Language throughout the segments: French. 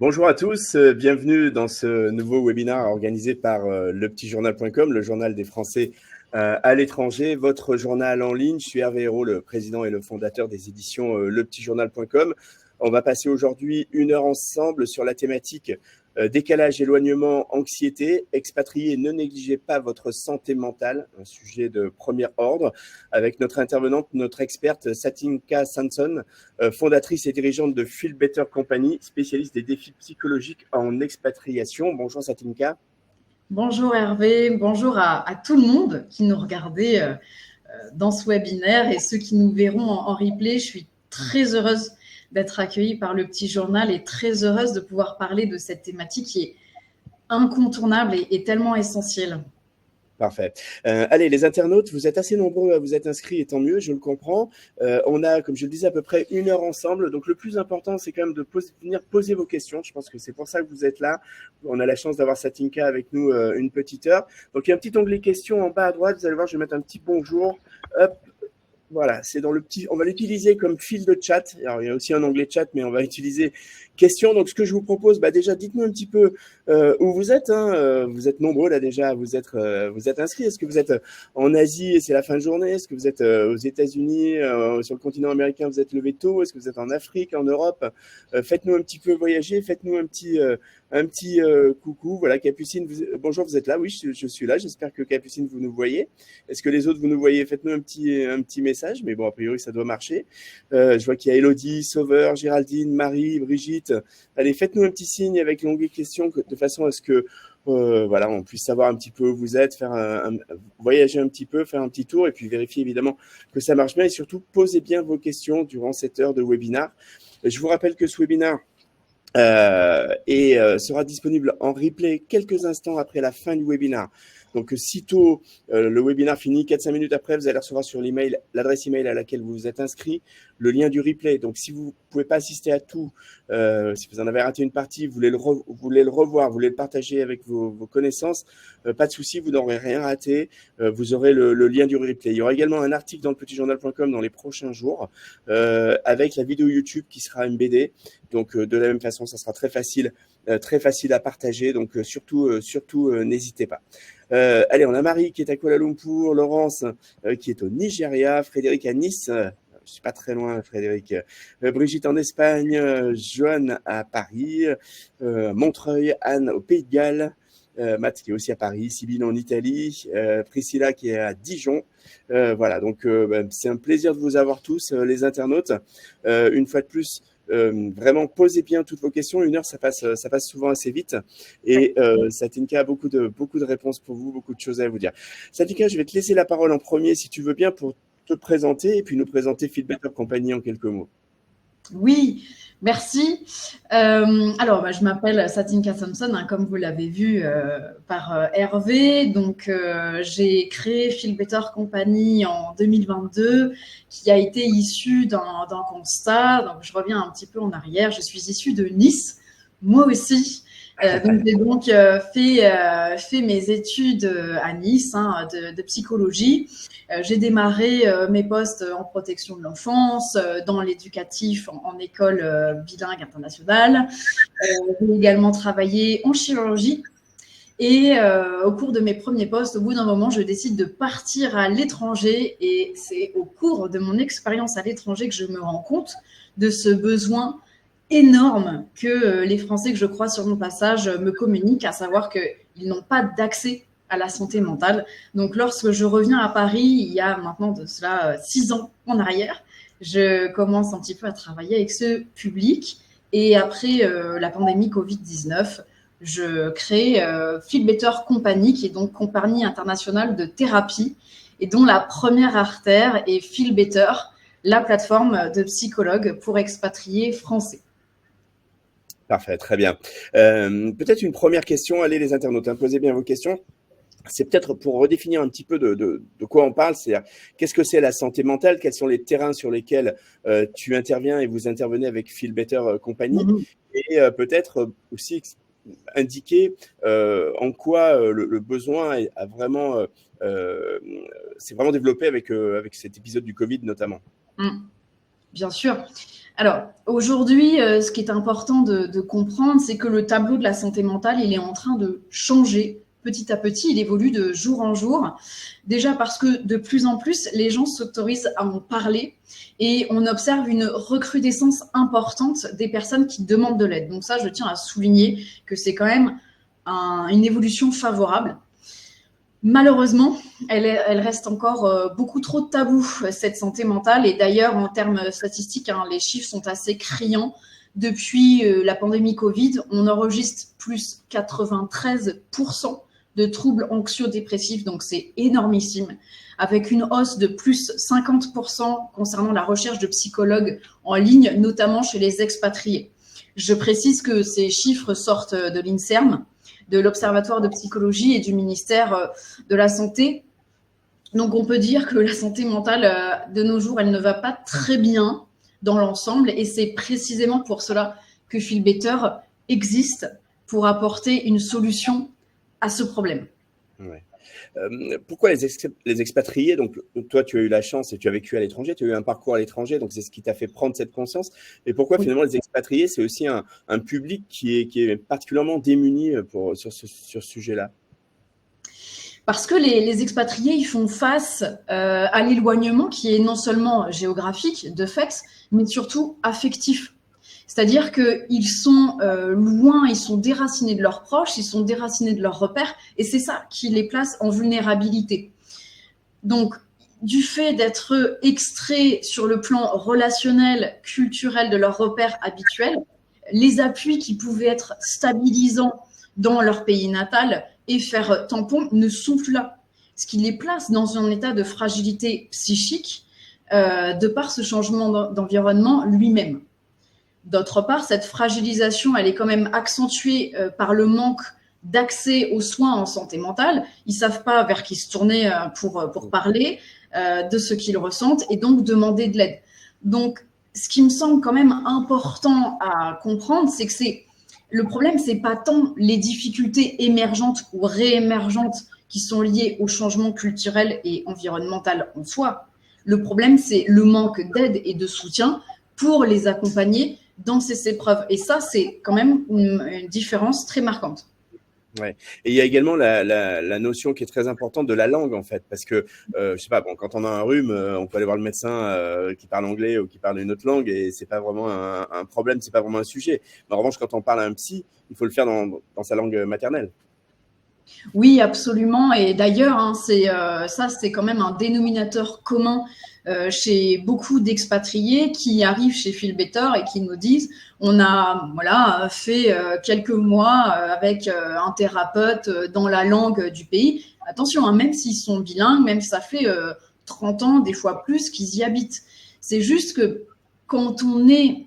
Bonjour à tous, bienvenue dans ce nouveau webinaire organisé par lepetitjournal.com, le journal des Français à l'étranger, votre journal en ligne. Je suis Hervé Hérault, le président et le fondateur des éditions lepetitjournal.com. On va passer aujourd'hui 1 heure ensemble sur la thématique décalage, éloignement, anxiété. Expatriés, ne négligez pas votre santé mentale, un sujet de premier ordre, avec notre intervenante, notre experte Satinka Sanson, fondatrice et dirigeante de Feel Better Company, spécialiste des défis psychologiques en expatriation. Bonjour Satinka. Bonjour Hervé, bonjour à tout le monde qui nous regardait dans ce webinaire et ceux qui nous verront en replay. Je suis très heureuse d'être accueillie par le petit journal et très heureuse de pouvoir parler de cette thématique qui est incontournable et tellement essentielle. Parfait. Allez, les internautes, vous êtes assez nombreux à vous être inscrits et tant mieux, je le comprends. On a, comme je le disais, à peu près 1 heure ensemble. Donc, le plus important, c'est quand même de venir poser vos questions. Je pense que c'est pour ça que vous êtes là. On a la chance d'avoir Satinka avec nous une petite heure. Donc, il y a un petit onglet questions en bas à droite. Vous allez voir, je vais mettre un petit bonjour. Hop. Voilà, c'est dans le petit. On va l'utiliser comme fil de chat. Alors, il y a aussi un onglet chat, mais on va utiliser questions. Donc, ce que je vous propose, déjà, dites-nous un petit peu où vous êtes. Vous êtes nombreux là déjà. Vous êtes inscrits. Est-ce que vous êtes en Asie et c'est la fin de journée? Est-ce que vous êtes aux États-Unis, sur le continent américain, vous êtes levé tôt? Est-ce que vous êtes en Afrique, en Europe? Faites-nous un petit peu voyager. Faites-nous un petit coucou. Voilà, Capucine. Bonjour, vous êtes là? Oui, je suis là. J'espère que Capucine, vous nous voyez. Est-ce que les autres, vous nous voyez? Faites-nous un petit message, mais bon, a priori, ça doit marcher. Je vois qu'il y a Elodie, Sauveur, Géraldine, Marie, Brigitte. Allez, faites-nous un petit signe avec l'onglet questions de façon à ce que voilà, on puisse savoir un petit peu où vous êtes, voyager un petit peu, faire un petit tour et puis vérifier évidemment que ça marche bien et surtout, posez bien vos questions durant cette heure de webinaire. Je vous rappelle que ce webinaire sera disponible en replay quelques instants après la fin du webinaire. Donc, sitôt le webinaire finit, 4-5 minutes après, vous allez recevoir sur l'email, l'adresse email à laquelle vous vous êtes inscrit, le lien du replay. Donc, si vous ne pouvez pas assister à tout, si vous en avez raté une partie, vous voulez le revoir, vous voulez le partager avec vos connaissances, pas de souci, vous n'aurez rien raté. Vous aurez le lien du replay. Il y aura également un article dans lepetitjournal.com dans les prochains jours avec la vidéo YouTube qui sera embeddée. Donc, de la même façon, ça sera très facile à partager. Donc, surtout, n'hésitez pas. Allez, on a Marie qui est à Kuala Lumpur, Laurence qui est au Nigeria, Frédéric à Nice. Je suis pas très loin, Frédéric. Brigitte en Espagne, Joanne à Paris, Montreuil, Anne au Pays de Galles, Matt qui est aussi à Paris, Sybille en Italie, Priscilla qui est à Dijon. Voilà, donc c'est un plaisir de vous avoir tous, les internautes. Une fois de plus, vraiment, posez bien toutes vos questions. 1 heure, ça passe souvent assez vite. Et Satinka a beaucoup de réponses pour vous, beaucoup de choses à vous dire. Satinka, je vais te laisser la parole en premier, si tu veux bien, pour te présenter et puis nous présenter Feel Better Company en quelques mots. Oui, merci. Alors, je m'appelle Satinka Samson, comme vous l'avez vu par Hervé. Donc, j'ai créé Feel Better Company en 2022, qui a été issue d'un constat. Donc, je reviens un petit peu en arrière. Je suis issue de Nice, moi aussi. Donc, j'ai fait mes études à Nice de psychologie. J'ai démarré mes postes en protection de l'enfance, dans l'éducatif en école bilingue internationale. J'ai également travaillé en chirurgie. Et au cours de mes premiers postes, au bout d'un moment, je décide de partir à l'étranger. Et c'est au cours de mon expérience à l'étranger que je me rends compte de ce besoin énorme que les Français que je croise sur mon passage me communiquent, à savoir qu'ils n'ont pas d'accès à la santé mentale. Donc, lorsque je reviens à Paris, il y a maintenant de cela 6 ans en arrière, je commence un petit peu à travailler avec ce public. Et après la pandémie Covid-19, je crée Feel Better Company, qui est donc compagnie internationale de thérapie et dont la première artère est Feel Better, la plateforme de psychologues pour expatriés français. Parfait, très bien. Peut-être une première question. Allez, les internautes, posez bien vos questions. C'est peut-être pour redéfinir un petit peu de quoi on parle, c'est qu'est-ce que c'est la santé mentale, quels sont les terrains sur lesquels tu interviens et vous intervenez avec Feel Better Company, et peut-être aussi indiquer en quoi le besoin a vraiment, s'est vraiment développé avec cet épisode du Covid notamment. Bien sûr. Alors, aujourd'hui, ce qui est important de comprendre, c'est que le tableau de la santé mentale, il est en train de changer petit à petit. Il évolue de jour en jour. Déjà parce que de plus en plus, les gens s'autorisent à en parler et on observe une recrudescence importante des personnes qui demandent de l'aide. Donc ça, je tiens à souligner que c'est quand même une évolution favorable. Malheureusement, elle reste encore beaucoup trop tabou, cette santé mentale. Et d'ailleurs, en termes statistiques, les chiffres sont assez criants. Depuis la pandémie Covid, on enregistre plus 93% de troubles anxio-dépressifs, donc c'est énormissime, avec une hausse de plus 50% concernant la recherche de psychologues en ligne, notamment chez les expatriés. Je précise que ces chiffres sortent de l'INSERM, de l'Observatoire de psychologie et du ministère de la Santé. Donc on peut dire que la santé mentale de nos jours, elle ne va pas très bien dans l'ensemble et c'est précisément pour cela que Feel Better existe, pour apporter une solution à ce problème. Ouais. Pourquoi les expatriés? Donc, toi, tu as eu la chance et tu as vécu à l'étranger, tu as eu un parcours à l'étranger, donc c'est ce qui t'a fait prendre cette conscience. Et pourquoi finalement les expatriés, c'est aussi un public qui est particulièrement démuni sur ce sujet-là? Parce que les expatriés, ils font face à l'éloignement qui est non seulement géographique, de fait, mais surtout affectif. C'est-à-dire qu'ils sont loin, ils sont déracinés de leurs proches, ils sont déracinés de leurs repères, et c'est ça qui les place en vulnérabilité. Donc, du fait d'être extraits sur le plan relationnel, culturel de leurs repères habituels, les appuis qui pouvaient être stabilisants dans leur pays natal et faire tampon ne sont plus là. Ce qui les place dans un état de fragilité psychique de par ce changement d'environnement lui-même. D'autre part, cette fragilisation, elle est quand même accentuée par le manque d'accès aux soins en santé mentale. Ils ne savent pas vers qui se tourner pour parler de ce qu'ils ressentent et donc demander de l'aide. Donc, ce qui me semble quand même important à comprendre, c'est que le problème, ce n'est pas tant les difficultés émergentes ou réémergentes qui sont liées au changement culturel et environnemental en soi. Le problème, c'est le manque d'aide et de soutien pour les accompagner dans ces épreuves. Et ça, c'est quand même une différence très marquante. Ouais. Et il y a également la notion qui est très importante de la langue, en fait, parce que, je sais pas, bon, quand on a un rhume, on peut aller voir le médecin qui parle anglais ou qui parle une autre langue, et c'est pas vraiment un problème, c'est pas vraiment un sujet. Mais en revanche, quand on parle à un psy, il faut le faire dans sa langue maternelle. Oui, absolument. Et d'ailleurs, ça, c'est quand même un dénominateur commun chez beaucoup d'expatriés qui arrivent chez Feel Better et qui nous disent on a fait quelques mois avec un thérapeute dans la langue du pays. Attention, même s'ils sont bilingues, même si ça fait 30 ans, des fois plus, qu'ils y habitent. C'est juste que quand on est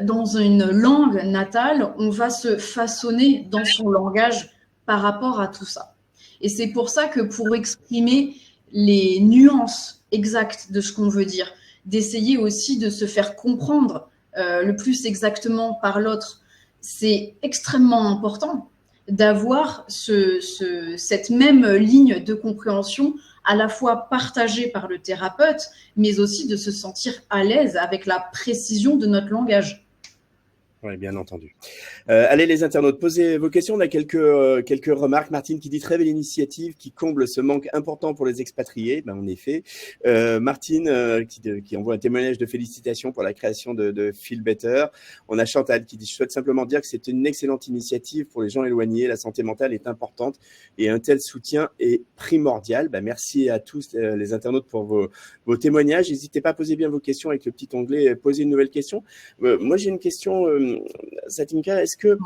dans une langue natale, on va se façonner dans son langage par rapport à tout ça. Et c'est pour ça que pour exprimer les nuances exactes de ce qu'on veut dire, d'essayer aussi de se faire comprendre le plus exactement par l'autre, c'est extrêmement important d'avoir cette même ligne de compréhension à la fois partagée par le thérapeute, mais aussi de se sentir à l'aise avec la précision de notre langage. Oui, bien entendu. Allez les internautes, posez vos questions. On a quelques remarques. Martine qui dit très belle initiative qui comble ce manque important pour les expatriés. Ben, en effet. Martine qui envoie un témoignage de félicitations pour la création de Feel Better. On a Chantal qui dit je souhaite simplement dire que c'est une excellente initiative pour les gens éloignés. La santé mentale est importante et un tel soutien est primordial. Ben, merci à tous les internautes pour vos témoignages. N'hésitez pas à poser bien vos questions avec le petit onglet poser une nouvelle question. Moi j'ai une question. Satinka, est-ce que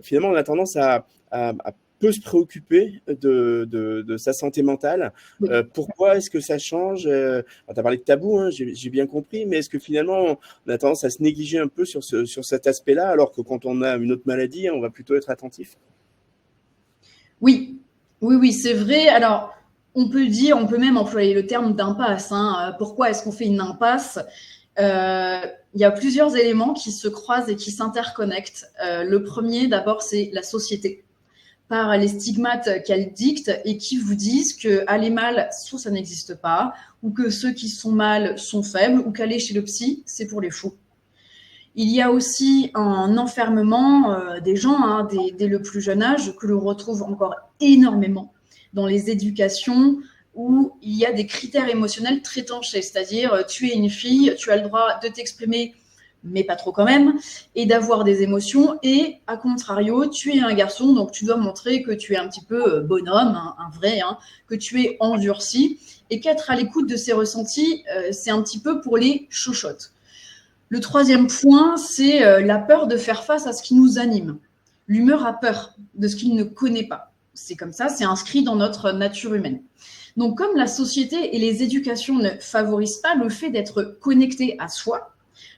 finalement on a tendance à peu se préoccuper de sa santé mentale? Pourquoi est-ce que ça change? Tu as parlé de tabou, hein, j'ai bien compris, mais est-ce que finalement on a tendance à se négliger un peu sur cet aspect-là, alors que quand on a une autre maladie, on va plutôt être attentif? Oui, c'est vrai. Alors, on peut même employer le terme d'impasse. Pourquoi est-ce qu'on fait une impasse? Il y a plusieurs éléments qui se croisent et qui s'interconnectent. Le premier, d'abord, c'est la société. par les stigmates qu'elles dictent et qui vous disent que aller mal, soit ça n'existe pas, ou que ceux qui sont mal sont faibles, ou qu'aller chez le psy, c'est pour les fous. Il y a aussi un enfermement des gens dès le plus jeune âge que l'on retrouve encore énormément dans les éducations où il y a des critères émotionnels très tranchés, c'est-à-dire tu es une fille, tu as le droit de t'exprimer, mais pas trop quand même, et d'avoir des émotions, et à contrario, tu es un garçon, donc tu dois montrer que tu es un petit peu bonhomme, un vrai, que tu es endurci, et qu'être à l'écoute de ces ressentis, c'est un petit peu pour les chochottes. Le troisième point, c'est la peur de faire face à ce qui nous anime. L'humeur a peur de ce qu'il ne connaît pas. C'est comme ça, c'est inscrit dans notre nature humaine. Donc, comme la société et les éducations ne favorisent pas le fait d'être connecté à soi,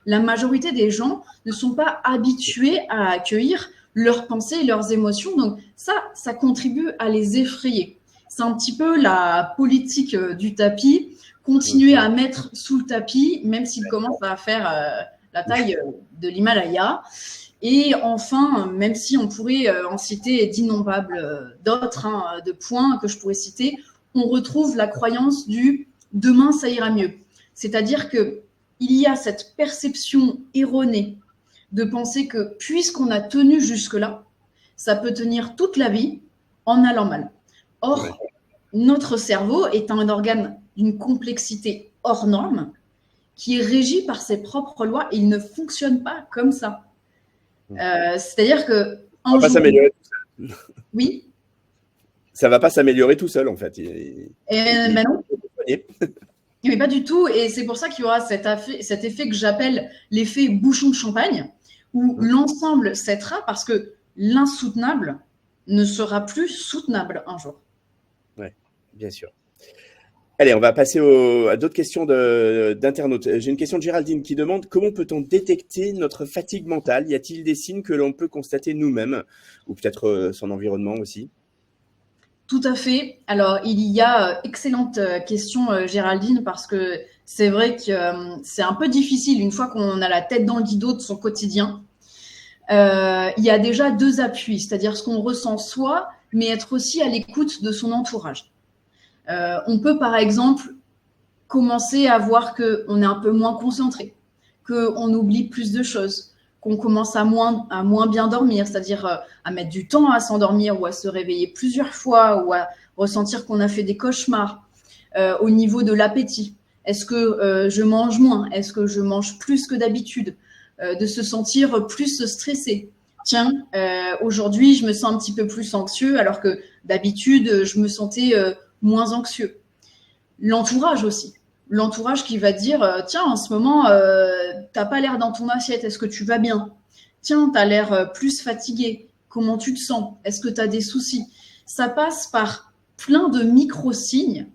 la majorité des gens ne sont pas habitués à accueillir leurs pensées et leurs émotions. Donc, ça contribue à les effrayer. C'est un petit peu la politique du tapis. Continuer à mettre sous le tapis, même s'il commence à faire la taille de l'Himalaya. Et enfin, même si on pourrait en citer d'innombrables d'autres de points que je pourrais citer, on retrouve la croyance du « demain, ça ira mieux ». C'est-à-dire qu'il y a cette perception erronée de penser que puisqu'on a tenu jusque-là, ça peut tenir toute la vie en allant mal. Or, notre cerveau est un organe d'une complexité hors norme qui est régi par ses propres lois et il ne fonctionne pas comme ça. C'est-à-dire que ça va pas s'améliorer tout seul. Oui. Ça va pas s'améliorer tout seul en fait. Ben non. Mais pas du tout. Et c'est pour ça qu'il y aura cet effet que j'appelle l'effet bouchon de champagne, où l'ensemble cédera parce que l'insoutenable ne sera plus soutenable un jour. Oui, bien sûr. Allez, on va passer à d'autres questions d'internautes. J'ai une question de Géraldine qui demande comment peut-on détecter notre fatigue mentale? Y a-t-il des signes que l'on peut constater nous-mêmes ou peut-être son environnement aussi? Tout à fait. Alors, il y a excellente question, Géraldine, parce que c'est vrai que c'est un peu difficile une fois qu'on a la tête dans le guidon de son quotidien. Il y a déjà deux appuis, c'est-à-dire ce qu'on ressent soi, mais être aussi à l'écoute de son entourage. On peut, par exemple, commencer à voir qu'on est un peu moins concentré, qu'on oublie plus de choses, qu'on commence à moins bien dormir, c'est-à-dire à mettre du temps à s'endormir ou à se réveiller plusieurs fois ou à ressentir qu'on a fait des cauchemars. Au niveau de l'appétit, est-ce que je mange moins? Est-ce que je mange plus que d'habitude? De se sentir plus stressé. Tiens, aujourd'hui, je me sens un petit peu plus anxieux alors que d'habitude, je me sentais moins anxieux. L'entourage aussi. L'entourage qui va dire tiens, en ce moment, t'as pas l'air dans ton assiette, est-ce que tu vas bien? Tiens, t'as l'air plus fatigué, comment tu te sens? Est-ce que t'as des soucis? Ça passe par plein de micro-signes,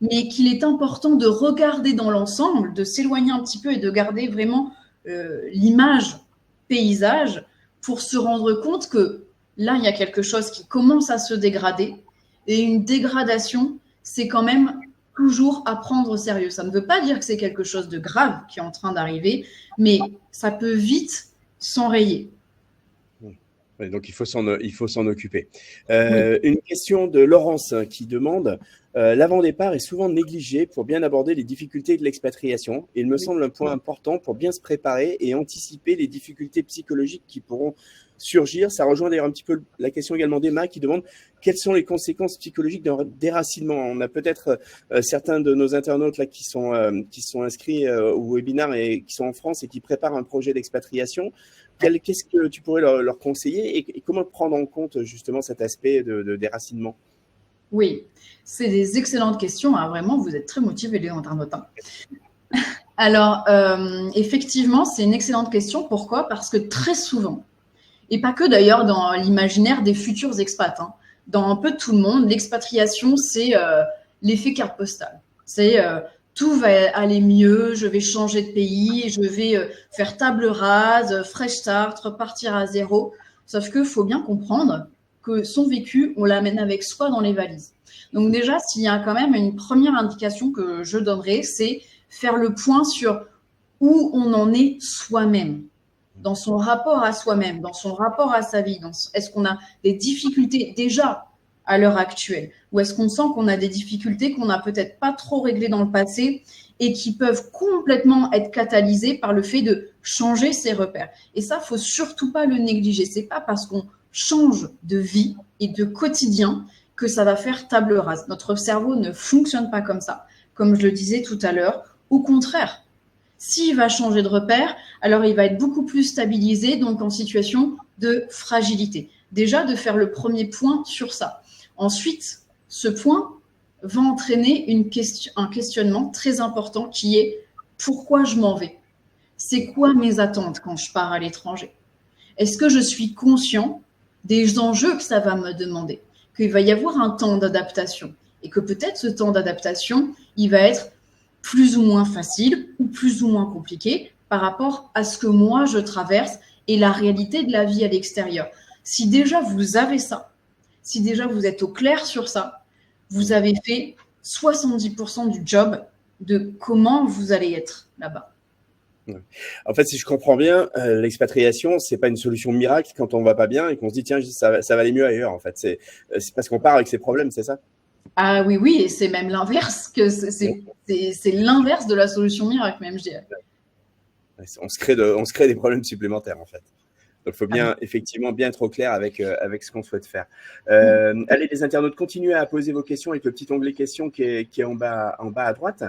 mais qu'il est important de regarder dans l'ensemble, de s'éloigner un petit peu et de garder vraiment l'image paysage pour se rendre compte que là, il y a quelque chose qui commence à se dégrader et une dégradation, c'est quand même toujours à prendre au sérieux. Ça ne veut pas dire que c'est quelque chose de grave qui est en train d'arriver, mais ça peut vite s'enrayer. Donc, il faut s'en occuper. Une question de Laurence qui demande l'avant-départ est souvent négligé pour bien aborder les difficultés de l'expatriation. Il me semble un point important pour bien se préparer et anticiper les difficultés psychologiques qui pourront surgir. Ça rejoint d'ailleurs un petit peu la question également d'Emma qui demande quelles sont les conséquences psychologiques d'un déracinement. On a peut-être certains de nos internautes là qui sont inscrits au webinaire et qui sont en France et qui préparent un projet d'expatriation. Qu'est-ce que tu pourrais leur conseiller et comment prendre en compte justement cet aspect de déracinement? Oui, c'est des excellentes questions. Vraiment, vous êtes très motivés les internautes. Alors, effectivement, c'est une excellente question. Pourquoi? Parce que très souvent, et pas que d'ailleurs dans l'imaginaire des futurs expats, dans un peu tout le monde, l'expatriation, c'est l'effet carte postale. C'est tout va aller mieux, je vais changer de pays, je vais faire table rase, fresh start, repartir à zéro. Sauf qu'il faut bien comprendre que son vécu, on l'amène avec soi dans les valises. Donc déjà, s'il y a quand même une première indication que je donnerais, c'est faire le point sur où on en est soi-même. dans son rapport à soi-même, dans son rapport à sa vie. Est-ce qu'on a des difficultés déjà à l'heure actuelle, ou est-ce qu'on sent qu'on a des difficultés qu'on n'a peut-être pas trop réglées dans le passé et qui peuvent complètement être catalysées par le fait de changer ses repères. Et ça, faut surtout pas le négliger. C'est pas parce qu'on change de vie et de quotidien que ça va faire table rase. Notre cerveau ne fonctionne pas comme ça, comme je le disais tout à l'heure. Au contraire, s'il va changer de repère, alors il va être beaucoup plus stabilisé, donc en situation de fragilité. Déjà, de faire le premier point sur ça. Ensuite, ce point va entraîner un questionnement très important qui est pourquoi je m'en vais? C'est quoi mes attentes quand je pars à l'étranger? Est-ce que je suis conscient des enjeux que ça va me demander? Qu'il va y avoir un temps d'adaptation et que peut-être ce temps d'adaptation, il va être plus ou moins facile ou plus ou moins compliqué par rapport à ce que moi je traverse et la réalité de la vie à l'extérieur. Si déjà vous avez ça, si déjà vous êtes au clair sur ça, vous avez fait 70% du job de comment vous allez être là-bas. En fait, si je comprends bien, l'expatriation, c'est pas une solution miracle quand on va pas bien et qu'on se dit tiens, ça va aller mieux ailleurs. En fait, c'est parce qu'on part avec ses problèmes, c'est ça? Ah oui, oui, et c'est même l'inverse, que c'est l'inverse de la solution miracle, même, je dirais. On se crée des problèmes supplémentaires, en fait. Donc, il faut bien, effectivement, bien être au clair avec ce qu'on souhaite faire. Allez, les internautes, continuez à poser vos questions avec le petit onglet questions qui est en bas à droite.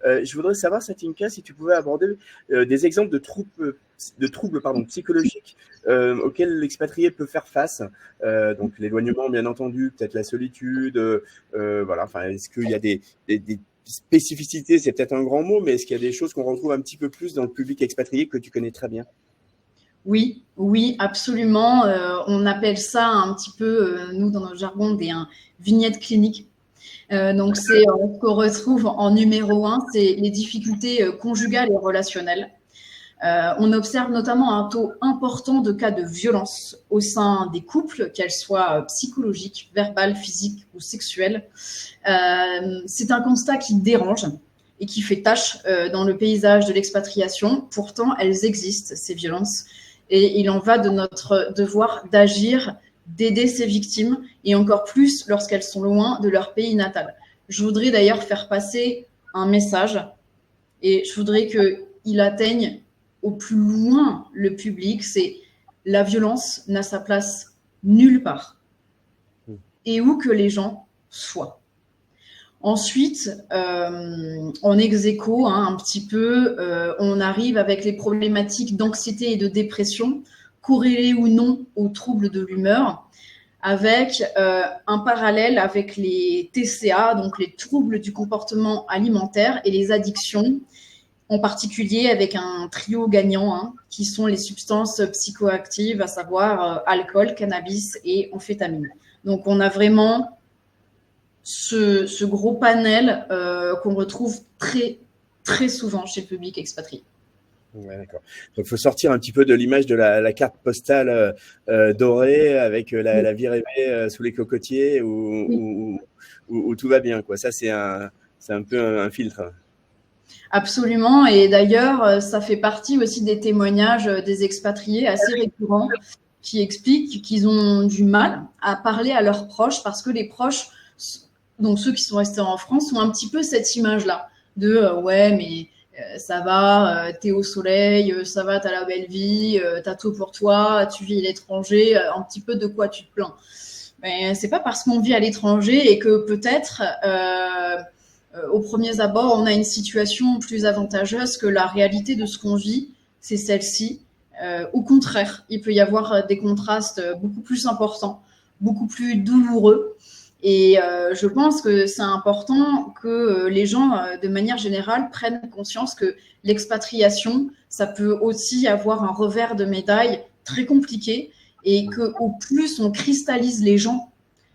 Je voudrais savoir, Satinka, si tu pouvais aborder des exemples de troubles psychologiques auxquels l'expatrié peut faire face. Donc, l'éloignement, bien entendu, peut-être la solitude. Voilà. Enfin, est-ce qu'il y a des spécificités, c'est peut-être un grand mot, mais est-ce qu'il y a des choses qu'on retrouve un petit peu plus dans le public expatrié que tu connais très bien? Oui, oui, absolument. On appelle ça un petit peu, nous, dans notre jargon, des vignettes cliniques. Donc, c'est ce qu'on retrouve en numéro 1, c'est les difficultés conjugales et relationnelles. On observe notamment un taux important de cas de violence au sein des couples, qu'elles soient psychologiques, verbales, physiques ou sexuelles. C'est un constat qui dérange et qui fait tache dans le paysage de l'expatriation. Pourtant, elles existent, ces violences. Et il en va de notre devoir d'agir, d'aider ces victimes, et encore plus lorsqu'elles sont loin de leur pays natal. Je voudrais d'ailleurs faire passer un message, et je voudrais qu'il atteigne au plus loin le public, c'est la violence n'a sa place nulle part, et où que les gens soient. Ensuite, en ex-aequo, un petit peu, on arrive avec les problématiques d'anxiété et de dépression, corrélées ou non aux troubles de l'humeur, avec un parallèle avec les TCA, donc les troubles du comportement alimentaire et les addictions, en particulier avec un trio gagnant, qui sont les substances psychoactives, à savoir alcool, cannabis et amphétamine. Donc, on a vraiment ce gros panel qu'on retrouve très, très souvent chez le public expatrié. Ouais, d'accord. Donc, il faut sortir un petit peu de l'image de la carte postale dorée avec la vie rêvée sous les cocotiers où tout va bien, quoi. Ça, c'est un peu un filtre. Absolument. Et d'ailleurs, ça fait partie aussi des témoignages des expatriés assez récurrents qui expliquent qu'ils ont du mal à parler à leurs proches parce que les proches, donc ceux qui sont restés en France, ont un petit peu cette image-là de ouais, mais ça va, t'es au soleil, ça va, t'as la belle vie, t'as tout pour toi, tu vis à l'étranger, un petit peu de quoi tu te plains. Mais c'est pas parce qu'on vit à l'étranger et que peut-être au premier abord on a une situation plus avantageuse que la réalité de ce qu'on vit, c'est celle-ci. Au contraire, il peut y avoir des contrastes beaucoup plus importants, beaucoup plus douloureux. Et je pense que c'est important que les gens, de manière générale, prennent conscience que l'expatriation, ça peut aussi avoir un revers de médaille très compliqué et qu'au plus on cristallise les gens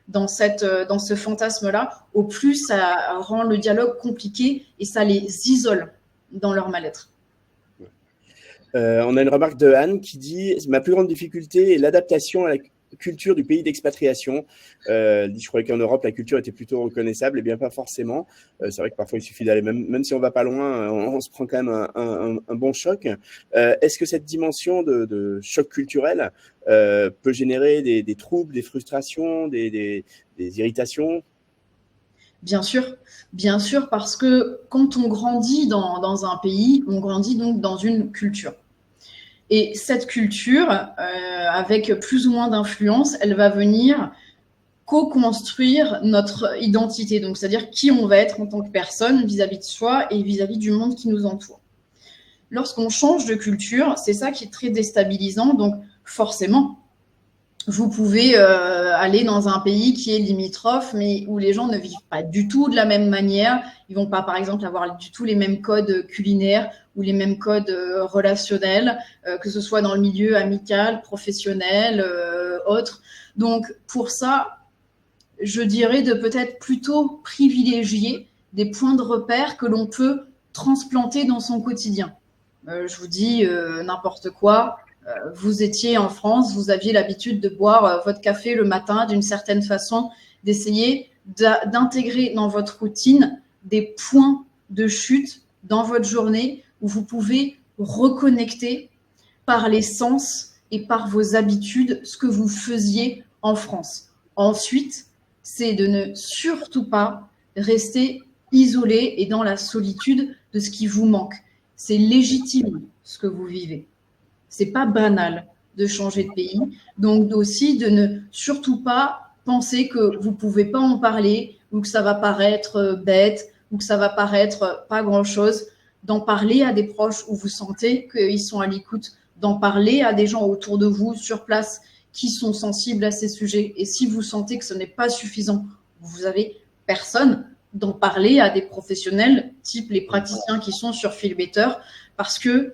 dans ce fantasme-là, au plus ça rend le dialogue compliqué et ça les isole dans leur mal-être. On a une remarque de Anne qui dit « Ma plus grande difficulté est l'adaptation culture du pays d'expatriation. Je croyais qu'en Europe, la culture était plutôt reconnaissable, et bien pas forcément. C'est vrai que parfois, il suffit d'aller, même si on va pas loin, on se prend quand même un bon choc. Est-ce que cette dimension de choc culturel peut générer des troubles, des frustrations, des irritations? Bien sûr, parce que quand on grandit dans un pays, on grandit donc dans une culture. Et cette culture, avec plus ou moins d'influence, elle va venir co-construire notre identité, donc c'est-à-dire qui on va être en tant que personne vis-à-vis de soi et vis-à-vis du monde qui nous entoure. Lorsqu'on change de culture, c'est ça qui est très déstabilisant, donc forcément, vous pouvez aller dans un pays qui est limitrophe, mais où les gens ne vivent pas du tout de la même manière. Ils vont pas, par exemple, avoir du tout les mêmes codes culinaires ou les mêmes codes relationnels, que ce soit dans le milieu amical, professionnel, autre. Donc, pour ça, je dirais de peut-être plutôt privilégier des points de repère que l'on peut transplanter dans son quotidien. Je vous dis n'importe quoi. Vous étiez en France, vous aviez l'habitude de boire votre café le matin d'une certaine façon, d'essayer d'intégrer dans votre routine des points de chute dans votre journée où vous pouvez reconnecter par les sens et par vos habitudes ce que vous faisiez en France. Ensuite, c'est de ne surtout pas rester isolé et dans la solitude de ce qui vous manque. C'est légitime ce que vous vivez. C'est pas banal de changer de pays. Donc aussi de ne surtout pas penser que vous pouvez pas en parler ou que ça va paraître bête ou que ça va paraître pas grand-chose. D'en parler à des proches où vous sentez qu'ils sont à l'écoute, d'en parler à des gens autour de vous sur place qui sont sensibles à ces sujets. Et si vous sentez que ce n'est pas suffisant, vous avez personne, d'en parler à des professionnels, type les praticiens qui sont sur Feel Better, parce que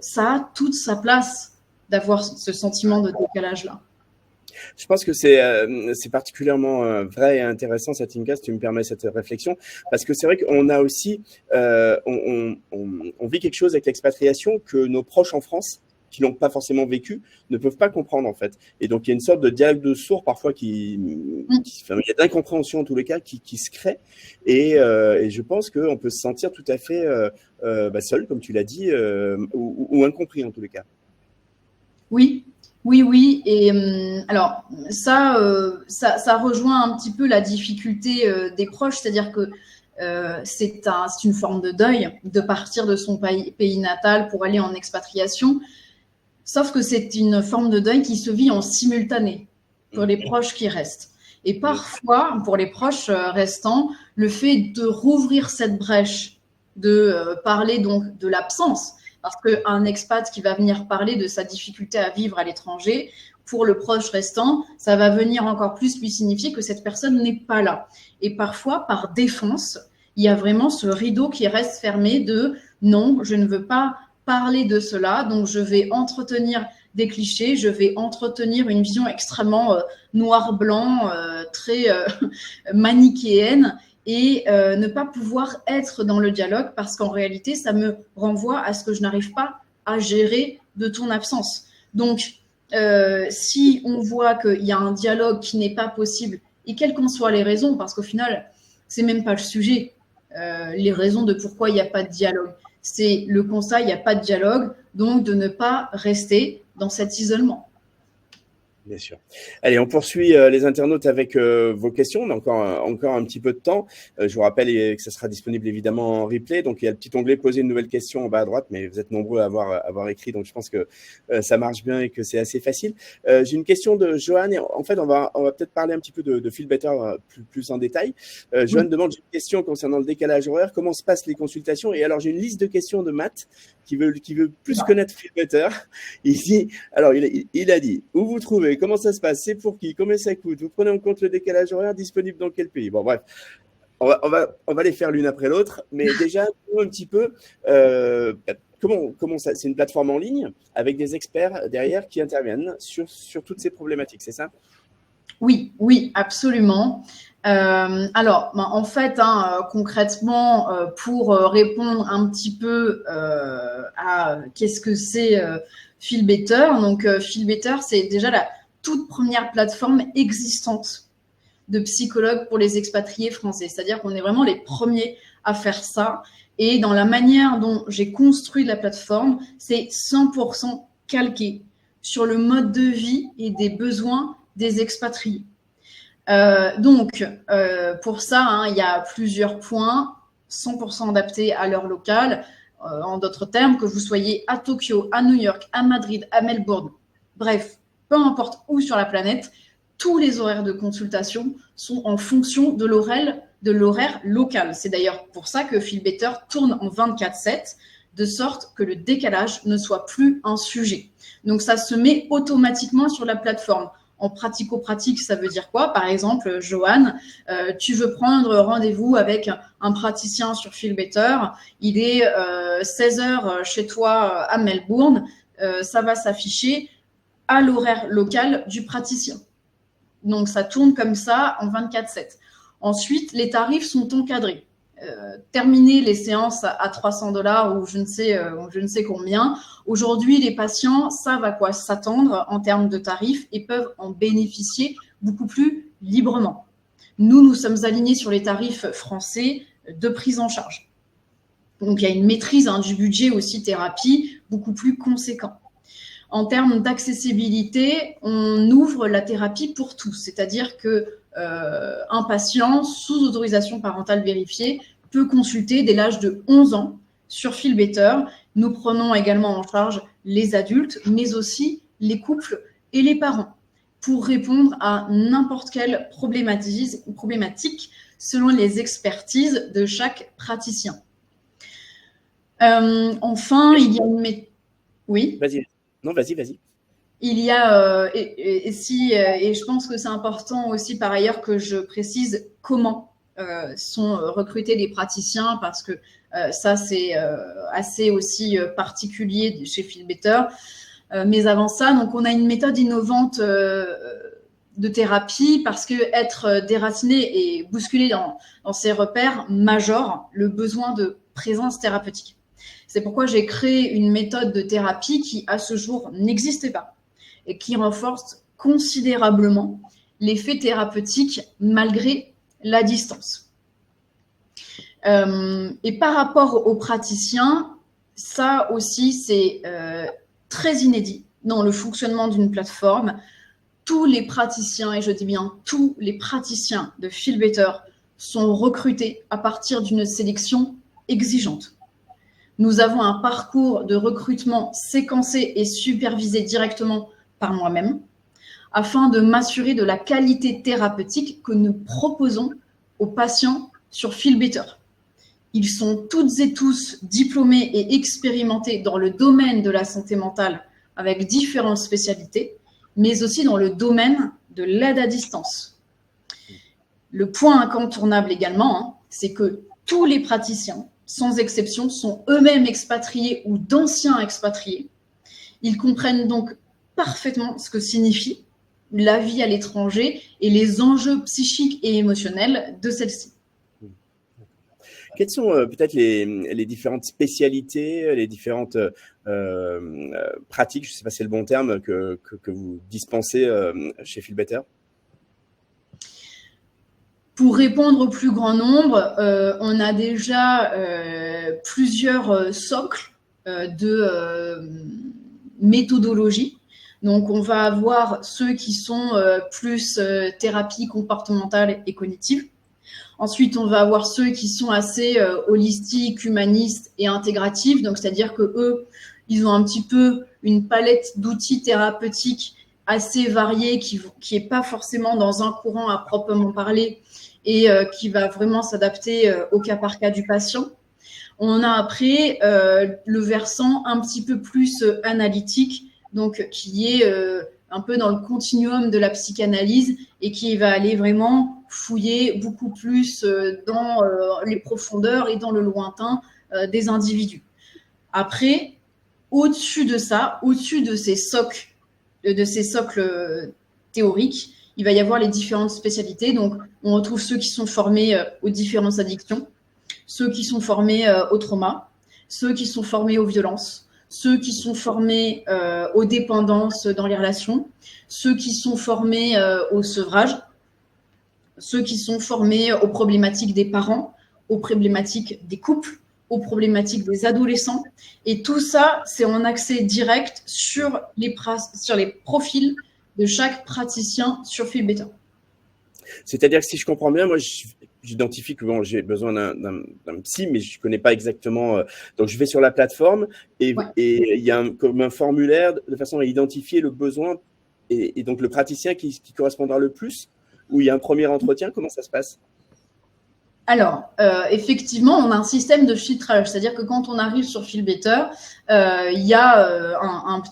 ça a toute sa place d'avoir ce sentiment de décalage-là. Je pense que c'est particulièrement vrai et intéressant, Satinka, si tu me permets cette réflexion, parce que c'est vrai qu'on a aussi, on vit quelque chose avec l'expatriation que nos proches en France, qui l'ont pas forcément vécu, ne peuvent pas comprendre en fait. Et donc il y a une sorte de dialogue de sourds parfois enfin, il y a d'incompréhension en tous les cas qui se crée. Et je pense qu'on peut se sentir tout à fait seul, comme tu l'as dit, ou incompris en tous les cas. Oui. Et alors ça rejoint un petit peu la difficulté des proches, c'est-à-dire que c'est une forme de deuil de partir de son pays natal pour aller en expatriation. Sauf que c'est une forme de deuil qui se vit en simultané pour les proches qui restent. Et parfois, pour les proches restants, le fait de rouvrir cette brèche, de parler donc de l'absence, parce qu'un expat qui va venir parler de sa difficulté à vivre à l'étranger, pour le proche restant, ça va venir encore plus lui signifier que cette personne n'est pas là. Et parfois, par défense, il y a vraiment ce rideau qui reste fermé de « non, je ne veux pas parler de cela, donc je vais entretenir des clichés, je vais entretenir une vision extrêmement noir-blanc, très manichéenne, et ne pas pouvoir être dans le dialogue parce qu'en réalité, ça me renvoie à ce que je n'arrive pas à gérer de ton absence. Donc, si on voit qu'il y a un dialogue qui n'est pas possible, et quelles qu'en soient les raisons, parce qu'au final, c'est même pas le sujet, les raisons de pourquoi il n'y a pas de dialogue. C'est le constat, il n'y a pas de dialogue, donc de ne pas rester dans cet isolement. Bien sûr. Allez, on poursuit les internautes avec vos questions. On a encore un petit peu de temps. Je vous rappelle que ça sera disponible évidemment en replay. Donc, il y a le petit onglet « Poser une nouvelle question » en bas à droite, mais vous êtes nombreux à avoir écrit. Donc, je pense que ça marche bien et que c'est assez facile. J'ai une question de Johan. Et en fait, on va peut-être parler un petit peu de Feel Better plus en détail. Johan demande, j'ai une question concernant le décalage horaire. Comment se passent les consultations? Et alors, j'ai une liste de questions de Matt qui veut plus connaître Feel Better. Il a dit, où vous trouvez? Comment ça se passe? C'est pour qui? Combien ça coûte? Vous prenez en compte le décalage horaire? Disponible dans quel pays? Bon, bref, on va les faire l'une après l'autre. Mais déjà, un petit peu, comment ça? C'est une plateforme en ligne avec des experts derrière qui interviennent sur toutes ces problématiques, c'est ça? Oui, absolument. Alors, en fait, concrètement, pour répondre un petit peu à qu'est-ce que c'est Feel Better. Donc, Feel Better, c'est déjà la toute première plateforme existante de psychologues pour les expatriés français. C'est-à-dire qu'on est vraiment les premiers à faire ça. Et dans la manière dont j'ai construit la plateforme, c'est 100% calqué sur le mode de vie et des besoins des expatriés. Pour ça, il y a plusieurs points, 100% adaptés à l'heure locale. En d'autres termes, que vous soyez à Tokyo, à New York, à Madrid, à Melbourne, bref, peu importe où sur la planète, tous les horaires de consultation sont en fonction de l'horaire local. C'est d'ailleurs pour ça que Feel Better tourne en 24/7, de sorte que le décalage ne soit plus un sujet. Donc, ça se met automatiquement sur la plateforme. En pratico-pratique, ça veut dire quoi? Par exemple, Joanne, tu veux prendre rendez-vous avec un praticien sur Feel Better. Il est 16h chez toi à Melbourne. Ça va s'afficher à l'horaire local du praticien. Donc, ça tourne comme ça en 24/7. Ensuite, les tarifs sont encadrés. Terminer les séances à $300 ou je ne sais combien. Aujourd'hui, les patients savent à quoi s'attendre en termes de tarifs et peuvent en bénéficier beaucoup plus librement. Nous sommes alignés sur les tarifs français de prise en charge. Donc, il y a une maîtrise du budget aussi thérapie beaucoup plus conséquent. En termes d'accessibilité, on ouvre la thérapie pour tous, c'est-à-dire que un patient sous autorisation parentale vérifiée peut consulter dès l'âge de 11 ans sur Feel Better. Nous prenons également en charge les adultes, mais aussi les couples et les parents pour répondre à n'importe quelle problématique selon les expertises de chaque praticien. Enfin, il y a une... Oui. Vas-y. Non, vas-y. Il y a, et je pense que c'est important aussi par ailleurs que je précise comment sont recrutés les praticiens, parce que ça c'est assez aussi particulier chez Feel Better. Mais avant ça, donc on a une méthode innovante de thérapie, parce que être déraciné et bousculé dans ses repères majore le besoin de présence thérapeutique. C'est pourquoi j'ai créé une méthode de thérapie qui, à ce jour, n'existait pas et qui renforce considérablement l'effet thérapeutique malgré la distance. Et par rapport aux praticiens, ça aussi, c'est très inédit dans le fonctionnement d'une plateforme. Tous les praticiens, et je dis bien tous les praticiens de Feel Better, sont recrutés à partir d'une sélection exigeante. Nous avons un parcours de recrutement séquencé et supervisé directement par moi-même, afin de m'assurer de la qualité thérapeutique que nous proposons aux patients sur Feel Better. Ils sont toutes et tous diplômés et expérimentés dans le domaine de la santé mentale avec différentes spécialités, mais aussi dans le domaine de l'aide à distance. Le point incontournable également, c'est que tous les praticiens, sans exception, sont eux-mêmes expatriés ou d'anciens expatriés. Ils comprennent donc parfaitement ce que signifie la vie à l'étranger et les enjeux psychiques et émotionnels de celle-ci. Quelles sont peut-être les différentes spécialités, les différentes pratiques, je ne sais pas si c'est le bon terme, que vous dispensez chez Feel Better? Pour répondre au plus grand nombre, on a déjà plusieurs socles de méthodologie. Donc, on va avoir ceux qui sont plus thérapie comportementale et cognitive. Ensuite, on va avoir ceux qui sont assez holistiques, humanistes et intégratifs. Donc, c'est-à-dire que eux, ils ont un petit peu une palette d'outils thérapeutiques assez variée qui n'est pas forcément dans un courant à proprement parler et qui va vraiment s'adapter au cas par cas du patient. On a après le versant un petit peu plus analytique, donc qui est un peu dans le continuum de la psychanalyse et qui va aller vraiment fouiller beaucoup plus dans les profondeurs et dans le lointain des individus. Après, au-dessus de ça, au-dessus de ces socles théoriques, il va y avoir les différentes spécialités. Donc, on retrouve ceux qui sont formés aux différentes addictions, ceux qui sont formés au trauma, ceux qui sont formés aux violences, ceux qui sont formés aux dépendances dans les relations, ceux qui sont formés au sevrage, ceux qui sont formés aux problématiques des parents, aux problématiques des couples, aux problématiques des adolescents. Et tout ça, c'est en accès direct sur les profils de chaque praticien sur Feel Better. C'est-à-dire que si je comprends bien, moi, j'identifie que bon, j'ai besoin d'un psy, mais je ne connais pas exactement. Donc, je vais sur la plateforme et il y a comme un formulaire de façon à identifier le besoin et donc le praticien qui correspondra le plus, où il y a un premier entretien. Comment ça se passe? Alors, effectivement, on a un système de filtrage, c'est-à-dire que quand on arrive sur Feel Better, il y a une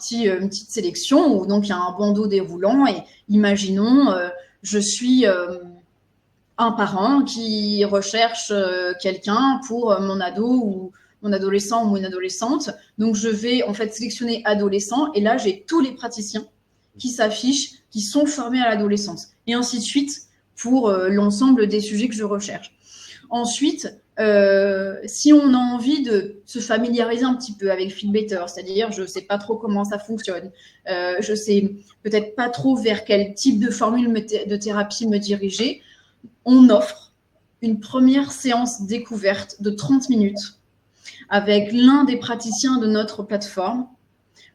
petite sélection où donc il y a un bandeau déroulant et imaginons, je suis un parent qui recherche quelqu'un pour mon ado ou mon adolescent ou une adolescente. Donc, je vais en fait sélectionner adolescent et là, j'ai tous les praticiens qui s'affichent, qui sont formés à l'adolescence et ainsi de suite pour l'ensemble des sujets que je recherche. Ensuite, si on a envie de se familiariser un petit peu avec Feel Better, c'est-à-dire je ne sais pas trop comment ça fonctionne, je ne sais peut-être pas trop vers quel type de formule de thérapie me diriger, on offre une première séance découverte de 30 minutes avec l'un des praticiens de notre plateforme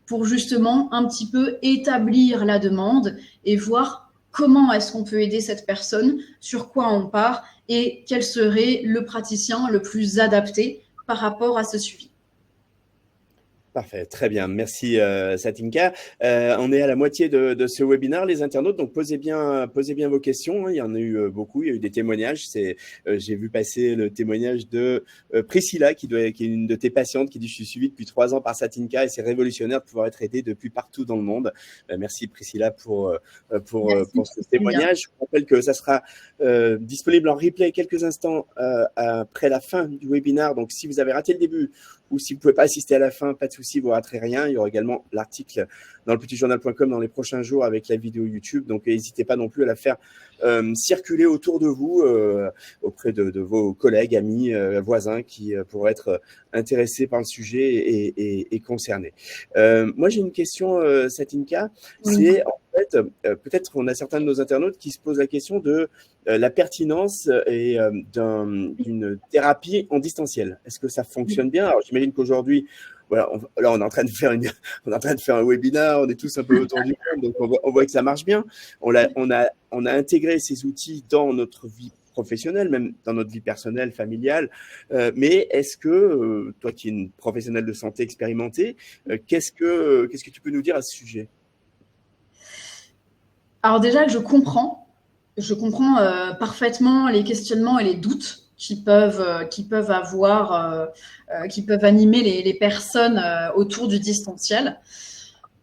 pour justement un petit peu établir la demande et voir comment est-ce qu'on peut aider cette personne, sur quoi on part et quel serait le praticien le plus adapté par rapport à ce suivi. Parfait, très bien. Merci Satinka. On est à la moitié de ce webinaire, les internautes, donc posez bien vos questions. Il y en a eu beaucoup, il y a eu des témoignages. J'ai vu passer le témoignage de Priscilla, qui est une de tes patientes, qui dit « Je suis suivie depuis 3 ans par Satinka et c'est révolutionnaire de pouvoir être aidée depuis partout dans le monde. » Merci Priscilla pour ce témoignage. Je vous rappelle que ça sera disponible en replay quelques instants après la fin du webinaire. Donc, si vous avez raté le début, ou si vous ne pouvez pas assister à la fin, pas de souci, vous ne raterez rien. Il y aura également l'article dans lepetitjournal.com dans les prochains jours avec la vidéo YouTube. Donc, n'hésitez pas non plus à la faire circuler autour de vous, auprès de vos collègues, amis, voisins qui pourraient être intéressés par le sujet et concernés. Moi, j'ai une question, Satinka. C'est en fait, peut-être qu'on a certains de nos internautes qui se posent la question de la pertinence d'une thérapie en distanciel. Est-ce que ça fonctionne bien? Alors, j'imagine qu'aujourd'hui, voilà, là, on est en train de faire un webinaire, on est tous un peu autour du monde, donc on voit que ça marche bien. On a intégré ces outils dans notre vie professionnelle, même dans notre vie personnelle, familiale. Mais est-ce que, toi qui es une professionnelle de santé expérimentée, qu'est-ce que tu peux nous dire à ce sujet? Alors déjà, je comprends parfaitement les questionnements et les doutes qui peuvent animer les personnes autour du distanciel.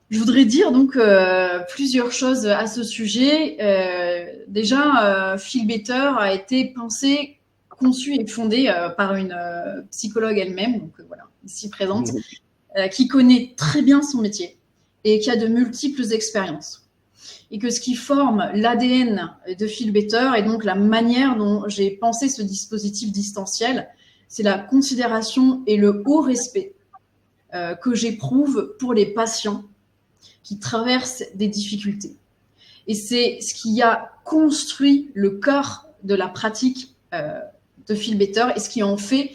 Je voudrais dire donc plusieurs choses à ce sujet. Déjà, Feel Better a été pensé, conçu et fondé par une psychologue elle-même, donc voilà, ici présente, qui connaît très bien son métier et qui a de multiples expériences. Et que ce qui forme l'ADN de Feel Better et donc la manière dont j'ai pensé ce dispositif distanciel, c'est la considération et le haut respect que j'éprouve pour les patients qui traversent des difficultés. Et c'est ce qui a construit le cœur de la pratique de Feel Better et ce qui en fait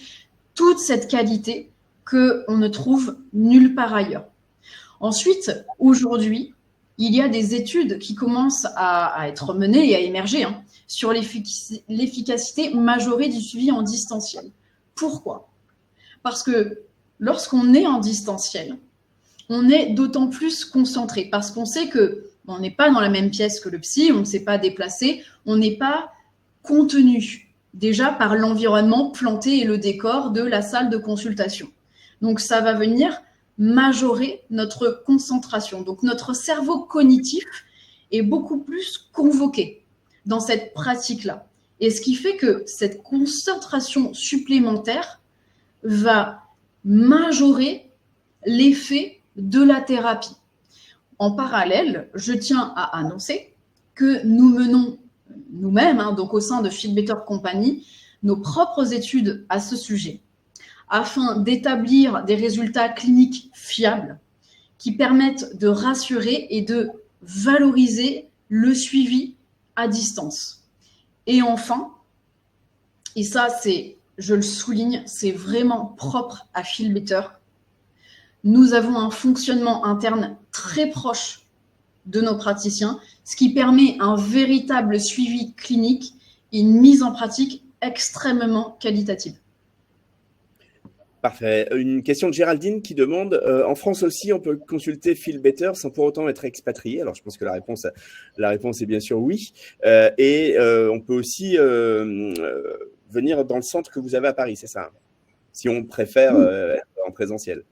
toute cette qualité qu'on ne trouve nulle part ailleurs. Ensuite, aujourd'hui, il y a des études qui commencent à être menées et à émerger sur l'efficacité majorée du suivi en distanciel. Pourquoi? Parce que lorsqu'on est en distanciel, on est d'autant plus concentré parce qu'on sait qu'on n'est pas dans la même pièce que le psy, on ne s'est pas déplacé, on n'est pas contenu déjà par l'environnement planté et le décor de la salle de consultation. Donc ça va venir majorer notre concentration. Donc notre cerveau cognitif est beaucoup plus convoqué dans cette pratique-là. Et ce qui fait que cette concentration supplémentaire va majorer l'effet de la thérapie. En parallèle, je tiens à annoncer que nous menons nous-mêmes, donc au sein de Feel Better Company, nos propres études à ce sujet. afin d'établir des résultats cliniques fiables qui permettent de rassurer et de valoriser le suivi à distance. Et enfin, et ça c'est, je le souligne, c'est vraiment propre à Feel Better, nous avons un fonctionnement interne très proche de nos praticiens, ce qui permet un véritable suivi clinique et une mise en pratique extrêmement qualitative. Parfait. Une question de Géraldine qui demande en France aussi, on peut consulter Feel Better sans pour autant être expatrié. Alors, je pense que la réponse est bien sûr oui. On peut aussi venir dans le centre que vous avez à Paris, c'est ça? Si on préfère être en présentiel.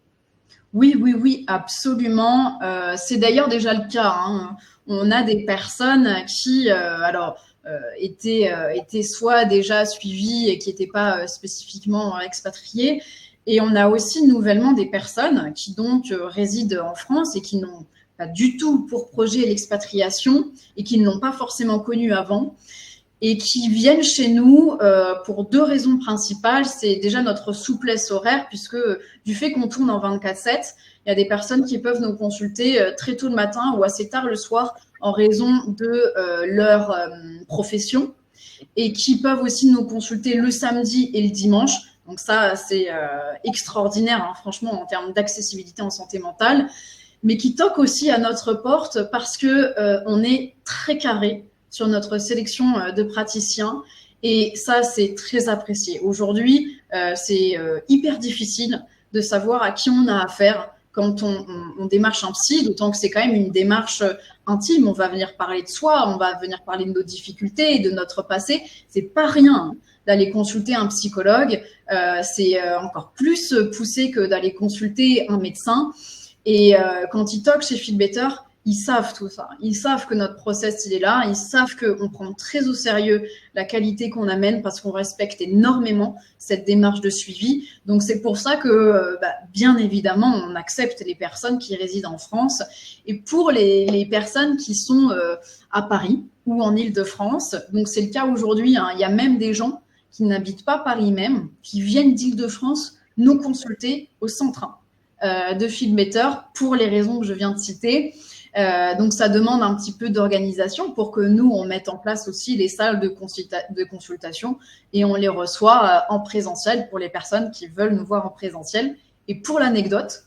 Oui, absolument. C'est d'ailleurs déjà le cas, hein. On a des personnes qui, étaient soit déjà suivies et qui n'étaient pas spécifiquement expatriées. Et on a aussi nouvellement des personnes qui donc résident en France et qui n'ont pas du tout pour projet l'expatriation et qui ne l'ont pas forcément connu avant et qui viennent chez nous pour deux raisons principales. C'est déjà notre souplesse horaire, puisque du fait qu'on tourne en 24/7, il y a des personnes qui peuvent nous consulter très tôt le matin ou assez tard le soir en raison de leur profession, et qui peuvent aussi nous consulter le samedi et le dimanche. Donc ça, c'est extraordinaire, hein, franchement, en termes d'accessibilité en santé mentale, mais qui toquent aussi à notre porte parce que on est très carré sur notre sélection de praticiens, et ça, c'est très apprécié. Aujourd'hui, c'est hyper difficile de savoir à qui on a affaire quand on démarche un psy, d'autant que c'est quand même une démarche intime. On va venir parler de soi, on va venir parler de nos difficultés et de notre passé. C'est pas rien d'aller consulter un psychologue, c'est encore plus poussé que d'aller consulter un médecin. Et quand ils toquent chez Feel Better, ils savent tout ça. Ils savent que notre process, il est là. Ils savent qu'on prend très au sérieux la qualité qu'on amène parce qu'on respecte énormément cette démarche de suivi. Donc, c'est pour ça que, bien évidemment, on accepte les personnes qui résident en France. Et pour les personnes qui sont à Paris ou en Île-de-France, donc c'est le cas aujourd'hui, hein, il y a même des gens qui n'habitent pas Paris même, qui viennent d'Île-de-France nous consulter au centre de Feel Better pour les raisons que je viens de citer. Donc, ça demande un petit peu d'organisation pour que nous, on mette en place aussi les salles de consultation et on les reçoit en présentiel pour les personnes qui veulent nous voir en présentiel. Et pour l'anecdote,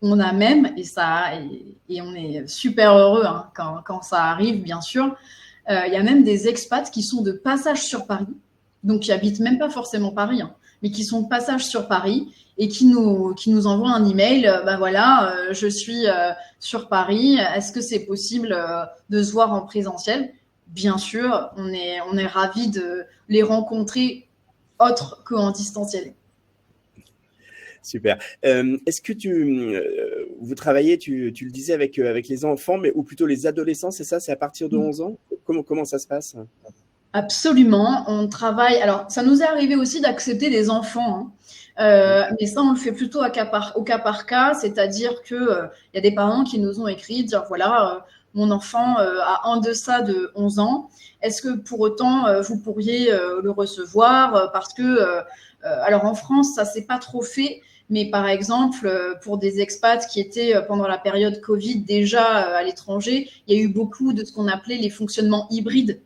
on a même, et on est super heureux hein, quand ça arrive, bien sûr, il y a même des expats qui sont de passage sur Paris, donc qui habitent même pas forcément Paris, hein, mais qui sont de passage sur Paris et qui nous envoient un email. Voilà, je suis sur Paris. Est-ce que c'est possible de se voir en présentiel? Bien sûr, on est ravis de les rencontrer autre qu'en distanciel. Super. Est-ce que vous travaillez, tu le disais, avec les enfants, mais ou plutôt les adolescents, c'est ça? C'est à partir de 11 ans? Comment ça se passe? Absolument, on travaille. Alors, ça nous est arrivé aussi d'accepter des enfants, hein. Mais ça, on le fait plutôt au cas par cas, c'est-à-dire que y a des parents qui nous ont écrit, dire voilà, mon enfant a en deçà de 11 ans, est-ce que pour autant vous pourriez le recevoir parce que, alors en France, ça s'est pas trop fait, mais par exemple, pour des expats qui étaient pendant la période Covid déjà à l'étranger, il y a eu beaucoup de ce qu'on appelait les fonctionnements hybrides,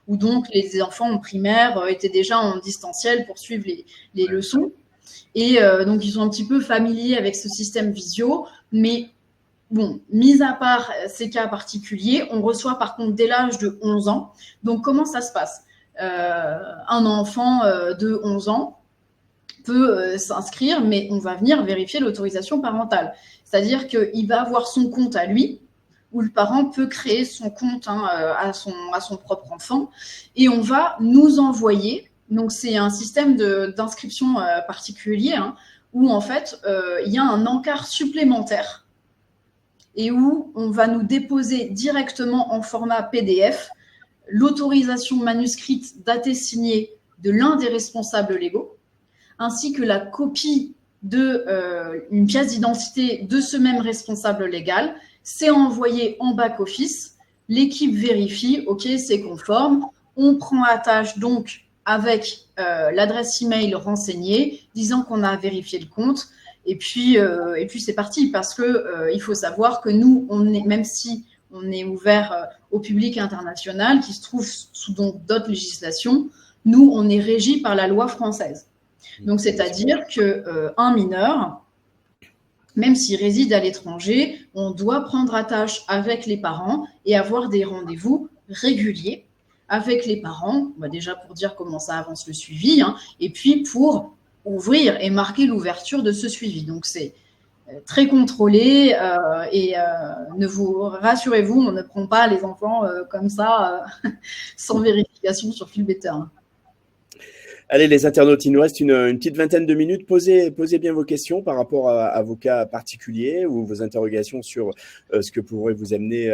où donc les enfants en primaire étaient déjà en distanciel pour suivre les leçons. Et donc, ils sont un petit peu familiers avec ce système visio. Mais bon, mis à part ces cas particuliers, on reçoit par contre dès l'âge de 11 ans. Donc, comment ça se passe? Un enfant de 11 ans peut s'inscrire, mais on va venir vérifier l'autorisation parentale. C'est-à-dire qu'il va avoir son compte à lui, où le parent peut créer son compte hein, à son propre enfant, et on va nous envoyer. Donc, c'est un système d'inscription particulier hein, où, en fait, il y a un encart supplémentaire et où on va nous déposer directement en format PDF l'autorisation manuscrite datée signée de l'un des responsables légaux, ainsi que la copie d'une pièce d'identité de ce même responsable légal. C'est envoyé en back-office. L'équipe vérifie, OK, c'est conforme. On prend à tâche donc avec l'adresse email renseignée, disant qu'on a vérifié le compte. Et puis c'est parti, parce que il faut savoir que nous, même si on est ouvert au public international, qui se trouve sous d'autres législations, nous, on est régi par la loi française. Donc, c'est-à-dire qu'un mineur, même s'il réside à l'étranger, on doit prendre attache avec les parents et avoir des rendez-vous réguliers avec les parents, déjà pour dire comment ça avance le suivi, et puis pour ouvrir et marquer l'ouverture de ce suivi. Donc, c'est très contrôlé et rassurez-vous, on ne prend pas les enfants comme ça sans vérification sur Philbetter. Allez, les internautes, il nous reste une petite vingtaine de minutes. Posez bien vos questions par rapport à vos cas particuliers ou vos interrogations sur ce que pourrait vous amener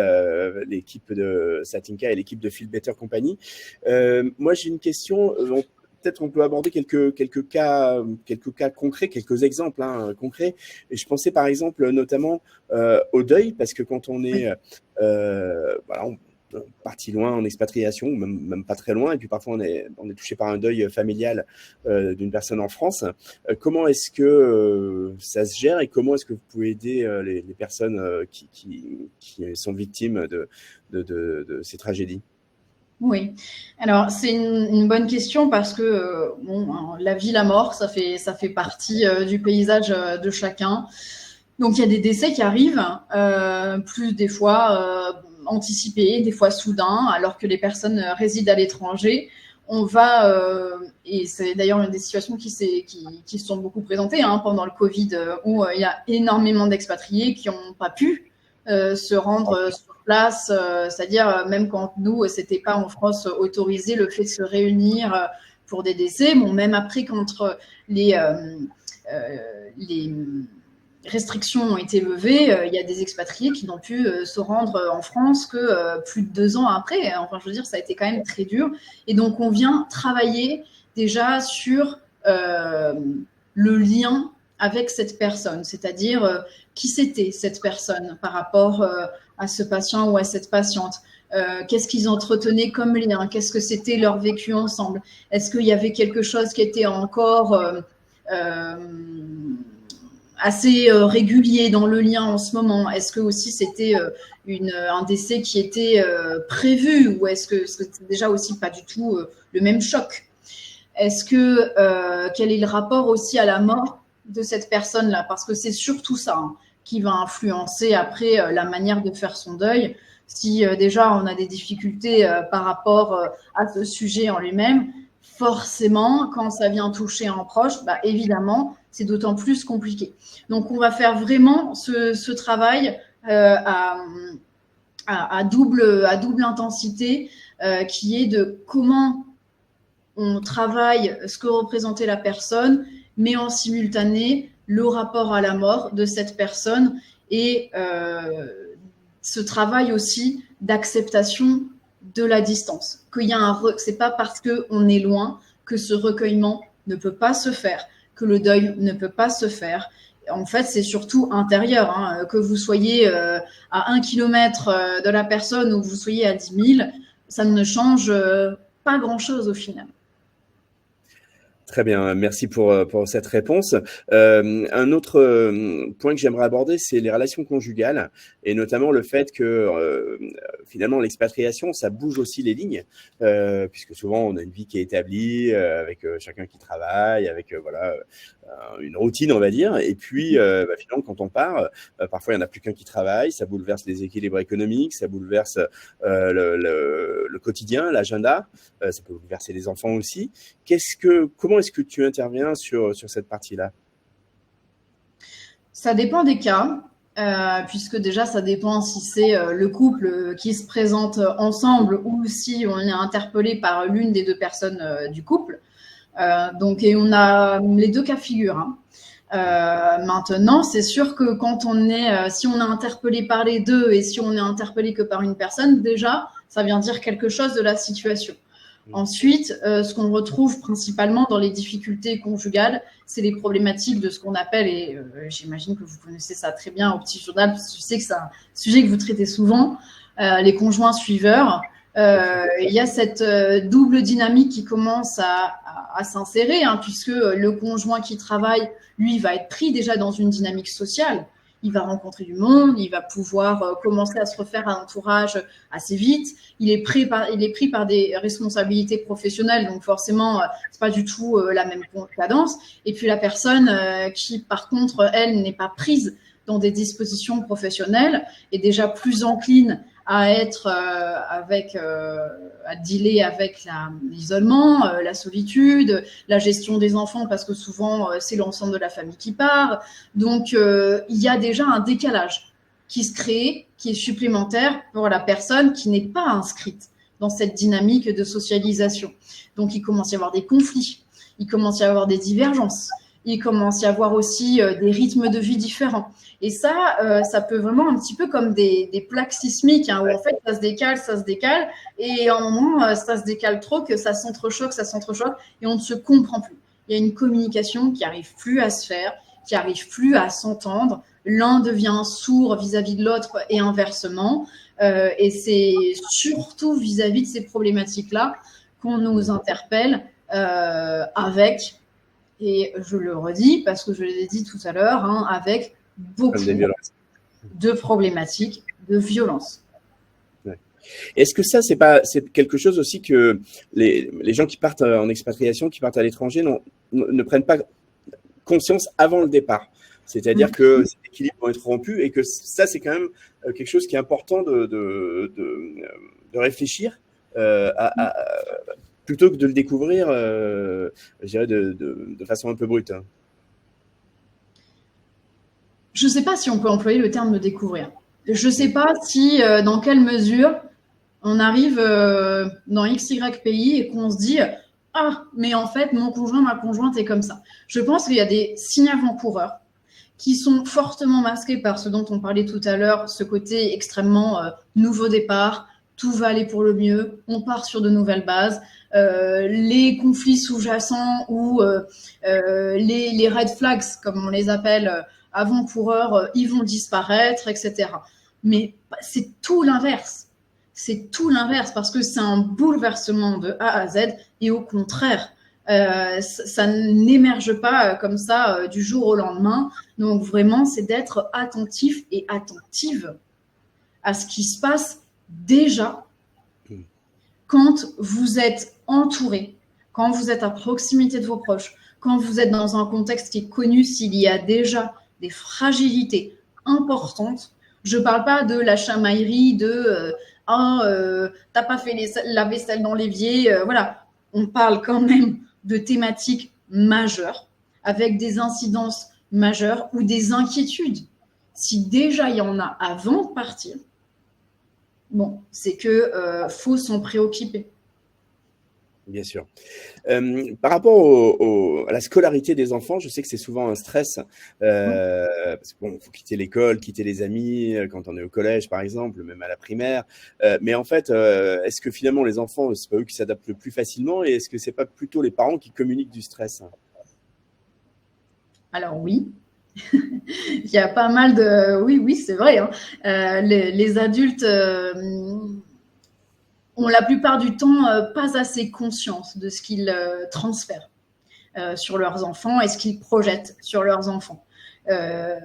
l'équipe de Satinka et l'équipe de Philbetter Company. Moi, j'ai une question. Peut-être on peut aborder quelques cas concrets, quelques exemples concrets. Et je pensais par exemple notamment au deuil, parce que quand on est parti loin en expatriation, même pas très loin, et puis parfois on est touché par un deuil familial d'une personne en France. Comment est-ce que ça se gère et comment est-ce que vous pouvez aider les personnes qui sont victimes de ces tragédies? Oui, alors c'est une bonne question parce que la vie, la mort, ça fait partie du paysage de chacun. Donc il y a des décès qui arrivent, plus des fois anticipés, des fois soudains, alors que les personnes résident à l'étranger. On va, et c'est d'ailleurs une des situations qui se sont beaucoup présentées pendant le Covid, où il y a énormément d'expatriés qui n'ont pas pu se rendre sur place, c'est-à-dire même quand nous, c'était pas en France autorisé le fait de se réunir pour des décès. Bon, même après, quand les restrictions ont été levées, il y a des expatriés qui n'ont pu se rendre en France que plus de 2 ans après. Enfin, je veux dire, ça a été quand même très dur. Et donc, on vient travailler déjà sur le lien avec cette personne, c'est-à-dire qui c'était cette personne par rapport à ce patient ou à cette patiente. Qu'est-ce qu'ils entretenaient comme lien? Qu'est-ce que c'était leur vécu ensemble? Est-ce qu'il y avait quelque chose qui était encore assez régulier dans le lien en ce moment? Est-ce que aussi c'était un décès qui était prévu, ou est-ce que c'était déjà aussi pas du tout le même choc? Est-ce que quel est le rapport aussi à la mort de cette personne-là? Parce que c'est surtout ça qui va influencer après la manière de faire son deuil. Si déjà on a des difficultés par rapport à ce sujet en lui-même, forcément, quand ça vient toucher un proche, évidemment, c'est d'autant plus compliqué. Donc, on va faire vraiment ce travail à double intensité, qui est de comment on travaille ce que représentait la personne, mais en simultané, le rapport à la mort de cette personne et ce travail aussi d'acceptation de la distance. C'est pas parce qu'on est loin que ce recueillement ne peut pas se faire, que le deuil ne peut pas se faire. En fait, c'est surtout intérieur, que vous soyez à 1 kilomètre de la personne ou que vous soyez à 10 000, ça ne change pas grand-chose au final. Très bien, merci pour cette réponse. Un autre point que j'aimerais aborder, c'est les relations conjugales et notamment le fait que finalement l'expatriation, ça bouge aussi les lignes, puisque souvent on a une vie qui est établie avec chacun qui travaille, avec une routine, on va dire. Et puis finalement, quand on part, parfois il n'y en a plus qu'un qui travaille, ça bouleverse les équilibres économiques, ça bouleverse le quotidien, l'agenda, ça peut bouleverser les enfants aussi. Comment est-ce que tu interviens sur cette partie-là? Ça dépend des cas, puisque déjà, ça dépend si c'est le couple qui se présente ensemble ou si on est interpellé par l'une des deux personnes du couple. Et on a les deux cas de figure. Maintenant, c'est sûr que quand si on est interpellé par les deux et si on est interpellé que par une personne, déjà, ça vient dire quelque chose de la situation. Ensuite, ce qu'on retrouve principalement dans les difficultés conjugales, c'est les problématiques de ce qu'on appelle, et j'imagine que vous connaissez ça très bien au petit journal, parce que je sais que c'est un sujet que vous traitez souvent, les conjoints suiveurs. Il y a cette double dynamique qui commence à s'insérer, hein, puisque le conjoint qui travaille, lui, va être pris déjà dans une dynamique sociale. Il va rencontrer du monde, il va pouvoir commencer à se refaire un entourage assez vite. Il est pris par des responsabilités professionnelles, donc forcément, c'est pas du tout la même cadence. Et puis la personne qui, par contre, elle, n'est pas prise dans des dispositions professionnelles est déjà plus encline à être à dealer avec l'isolement, la solitude, la gestion des enfants, parce que souvent c'est l'ensemble de la famille qui part. Donc il y a déjà un décalage qui se crée, qui est supplémentaire pour la personne qui n'est pas inscrite dans cette dynamique de socialisation. Donc il commence à y avoir des conflits, il commence à y avoir des divergences, il commence à y avoir aussi des rythmes de vie différents. Et ça, ça peut vraiment un petit peu comme des plaques sismiques, hein, où en fait ça se décale, et à un moment ça se décale trop que ça s'entrechoque, et on ne se comprend plus. Il y a une communication qui n'arrive plus à se faire, qui n'arrive plus à s'entendre. L'un devient sourd vis-à-vis de l'autre et inversement. Et c'est surtout vis-à-vis de ces problématiques-là qu'on nous interpelle avec, et je le redis parce que je l'ai dit tout à l'heure, hein, avec beaucoup de problématiques de violence. Ouais. Est-ce que ça, c'est quelque chose aussi que les gens qui partent en expatriation, qui partent à l'étranger, ne prennent pas conscience avant le départ? C'est-à-dire que ces équilibres vont être rompus et que ça, c'est quand même quelque chose qui est important de réfléchir plutôt que de le découvrir, je dirais, de façon un peu brute. Je ne sais pas si on peut employer le terme de découvrir. Je ne sais pas si, dans quelle mesure on arrive dans XY pays et qu'on se dit « Ah, mais en fait, mon conjoint, ma conjointe est comme ça ». Je pense qu'il y a des signes avant-coureurs qui sont fortement masqués par ce dont on parlait tout à l'heure, ce côté extrêmement nouveau départ, tout va aller pour le mieux, on part sur de nouvelles bases. Les conflits sous-jacents ou les red flags, comme on les appelle, avant-coureurs, ils vont disparaître, etc. Mais c'est tout l'inverse. C'est tout l'inverse parce que c'est un bouleversement de A à Z et au contraire, ça n'émerge pas comme ça du jour au lendemain. Donc vraiment, c'est d'être attentif et attentive à ce qui se passe déjà quand vous êtes entouré, quand vous êtes à proximité de vos proches, quand vous êtes dans un contexte qui est connu, s'il y a déjà des fragilités importantes. Je ne parle pas de la chamaillerie, de t'as pas fait la vaisselle dans l'évier, voilà. On parle quand même de thématiques majeures, avec des incidences majeures ou des inquiétudes. Si déjà il y en a avant de partir, bon, c'est que faut s'en préoccuper. Bien sûr. Par rapport à la scolarité des enfants, je sais que c'est souvent un stress parce qu'il faut quitter l'école, quitter les amis quand on est au collège, par exemple, même à la primaire. Mais en fait, est-ce que finalement les enfants, c'est pas eux qui s'adaptent le plus facilement et est-ce que c'est pas plutôt les parents qui communiquent du stress? Alors oui. Il y a pas mal de... Oui, c'est vrai. Hein. Les adultes ont la plupart du temps pas assez conscience de ce qu'ils transfèrent sur leurs enfants et ce qu'ils projettent sur leurs enfants.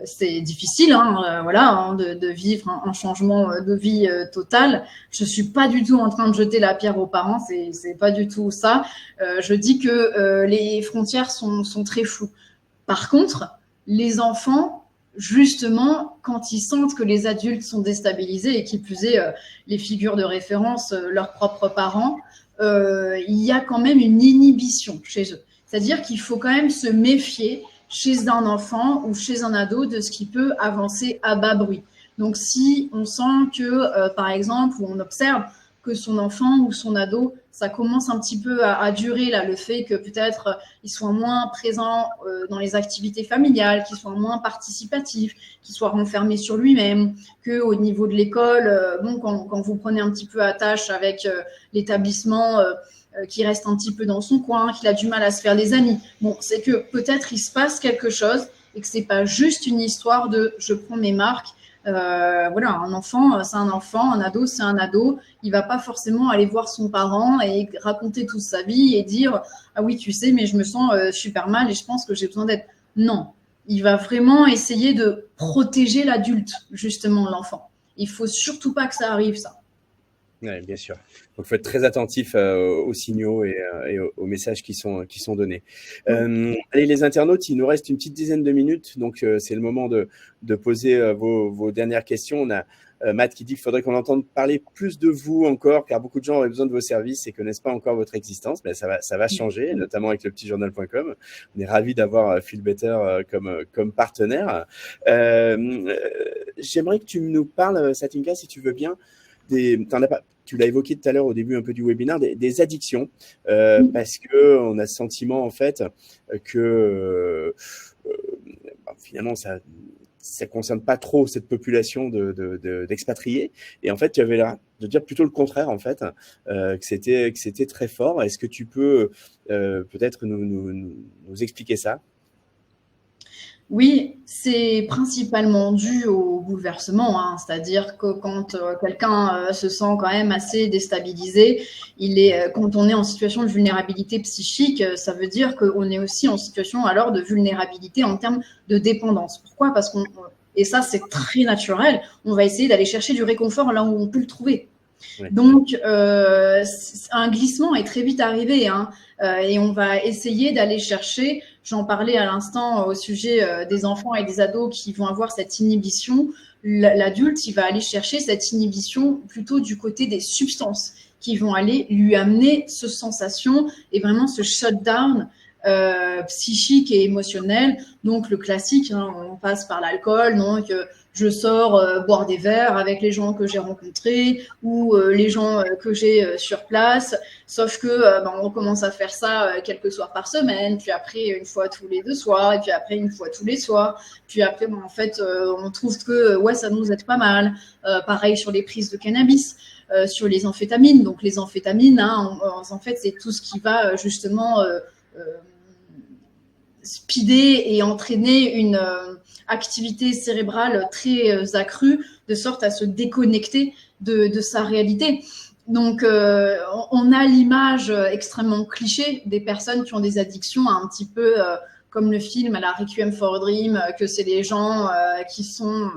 C'est difficile de vivre un changement de vie total. Je ne suis pas du tout en train de jeter la pierre aux parents, c'est pas du tout ça. Je dis que les frontières sont très floues. Par contre, les enfants, justement, quand ils sentent que les adultes sont déstabilisés et qui plus est, les figures de référence, leurs propres parents, il y a quand même une inhibition chez eux. C'est-à-dire qu'il faut quand même se méfier chez un enfant ou chez un ado de ce qui peut avancer à bas bruit. Donc, si on sent que, par exemple, ou on observe que son enfant ou son ado, ça commence un petit peu à durer, là, le fait que peut-être il soit moins présent dans les activités familiales, qu'il soit moins participatif, qu'il soit renfermé sur lui-même, qu'au niveau de l'école, quand vous prenez un petit peu à tâche avec l'établissement qui reste un petit peu dans son coin, qu'il a du mal à se faire des amis, bon, c'est que peut-être il se passe quelque chose et que c'est pas juste une histoire de je prends mes marques, Voilà, un enfant, c'est un enfant, un ado, c'est un ado. Il va pas forcément aller voir son parent et raconter toute sa vie et dire ah oui, tu sais, mais je me sens super mal et je pense que j'ai besoin d'aide. Non, il va vraiment essayer de protéger l'adulte, justement, l'enfant. Il faut surtout pas que ça arrive, ça. Ouais, bien sûr. Donc, il faut être très attentif aux signaux et aux messages qui sont donnés. Oui. Allez, les internautes, il nous reste une petite dizaine de minutes, donc c'est le moment de poser vos dernières questions. On a Matt qui dit qu'il faudrait qu'on entende parler plus de vous encore, car beaucoup de gens auraient besoin de vos services et connaissent pas encore votre existence. Mais ça va changer, notamment avec le petitjournal.com. On est ravis d'avoir Feel Better comme partenaire. J'aimerais que tu nous parles, Satinka, si tu veux bien, tu l'as évoqué tout à l'heure au début un peu du webinaire, des addictions, parce que on a ce sentiment en fait que finalement ça concerne pas trop cette population d'expatriés, et en fait tu avais l'air de dire plutôt le contraire en fait, que c'était très fort. Est-ce que tu peux peut-être nous expliquer ça? Oui, c'est principalement dû au bouleversement, hein. C'est-à-dire que quand quelqu'un se sent quand même assez déstabilisé, quand on est en situation de vulnérabilité psychique, ça veut dire qu'on est aussi en situation alors de vulnérabilité en termes de dépendance. Pourquoi? Parce et ça c'est très naturel, on va essayer d'aller chercher du réconfort là où on peut le trouver. Ouais. Donc, un glissement est très vite arrivé, hein, et on va essayer d'aller chercher, j'en parlais à l'instant au sujet des enfants et des ados qui vont avoir cette inhibition. L'adulte, il va aller chercher cette inhibition plutôt du côté des substances qui vont aller lui amener cette sensation et vraiment ce shutdown psychique et émotionnel. Donc, le classique, hein, on passe par l'alcool, donc je sors boire des verres avec les gens que j'ai rencontrés ou les gens que j'ai sur place. Sauf que on commence à faire ça quelques soirs par semaine, puis après une fois tous les 2 soirs, et puis après une fois tous les soirs. Puis après, en fait, on trouve que ouais, ça nous aide pas mal. Pareil sur les prises de cannabis. Sur les amphétamines. Donc les amphétamines, hein, en fait, c'est tout ce qui va justement speeder et entraîner une activité cérébrale très accrue, de sorte à se déconnecter de sa réalité. Donc, on a l'image extrêmement cliché des personnes qui ont des addictions un petit peu comme le film à la Requiem for a Dream, que c'est des gens qui sont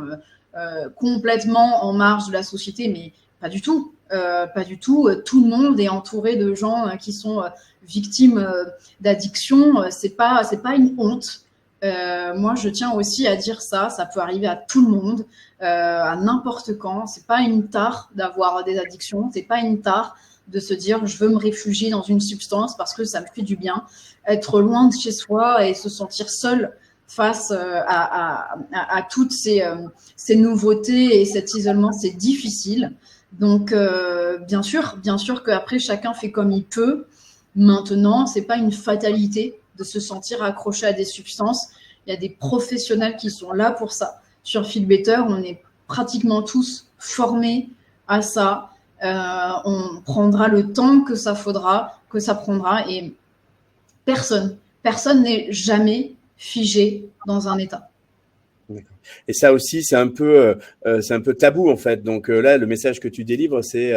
complètement en marge de la société, mais pas du tout. Pas du tout. Tout le monde est entouré de gens qui sont victimes d'addiction. C'est pas une honte. Moi, je tiens aussi à dire ça. Ça peut arriver à tout le monde, à n'importe quand. C'est pas une tare d'avoir des addictions. C'est pas une tare de se dire je veux me réfugier dans une substance parce que ça me fait du bien. Être loin de chez soi et se sentir seul face à toutes ces nouveautés et cet isolement, c'est difficile. Donc, bien sûr qu'après, chacun fait comme il peut. Maintenant, c'est pas une fatalité de se sentir accroché à des substances. Il y a des professionnels qui sont là pour ça. Sur Feel Better, on est pratiquement tous formés à ça. On prendra le temps que ça prendra, et personne n'est jamais figé dans un état. Et ça aussi, c'est un peu tabou en fait. Donc là, le message que tu délivres, c'est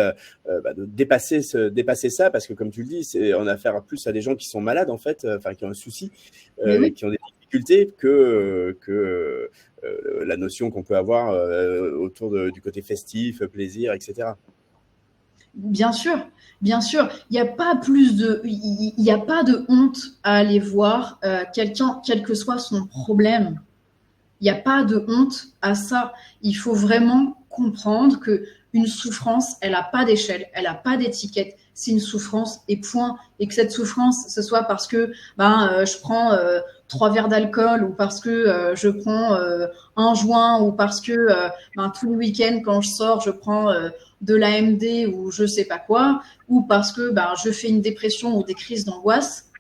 de dépasser ça, parce que comme tu le dis, on a affaire plus à des gens qui sont malades en fait, qui ont un souci, Oui. qui ont des difficultés que la notion qu'on peut avoir autour du côté festif, plaisir, etc. Bien sûr. Il n'y a pas il n'y a pas de honte à aller voir quelqu'un, quel que soit son problème. Il n'y a pas de honte à ça. Il faut vraiment comprendre qu'une souffrance, elle n'a pas d'échelle, elle n'a pas d'étiquette. C'est une souffrance et point. Et que cette souffrance, ce soit parce que je prends 3 verres d'alcool, ou parce que je prends un joint, ou parce que tous les week-ends, quand je sors, je prends de l'AMD ou je sais pas quoi, ou parce que je fais une dépression ou des crises d'angoisse.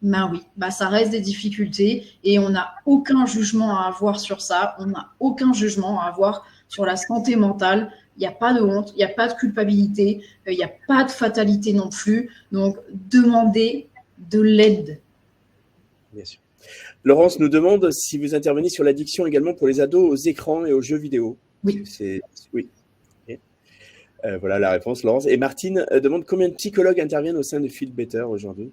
Oui, ça reste des difficultés et on n'a aucun jugement à avoir sur ça. On n'a aucun jugement à avoir sur la santé mentale. Il n'y a pas de honte, il n'y a pas de culpabilité, il n'y a pas de fatalité non plus. Donc, demandez de l'aide. Bien sûr. Laurence nous demande si vous intervenez sur l'addiction également pour les ados aux écrans et aux jeux vidéo. Oui. Oui. Ok. Voilà la réponse, Laurence. Et Martine demande combien de psychologues interviennent au sein de Feel Better aujourd'hui?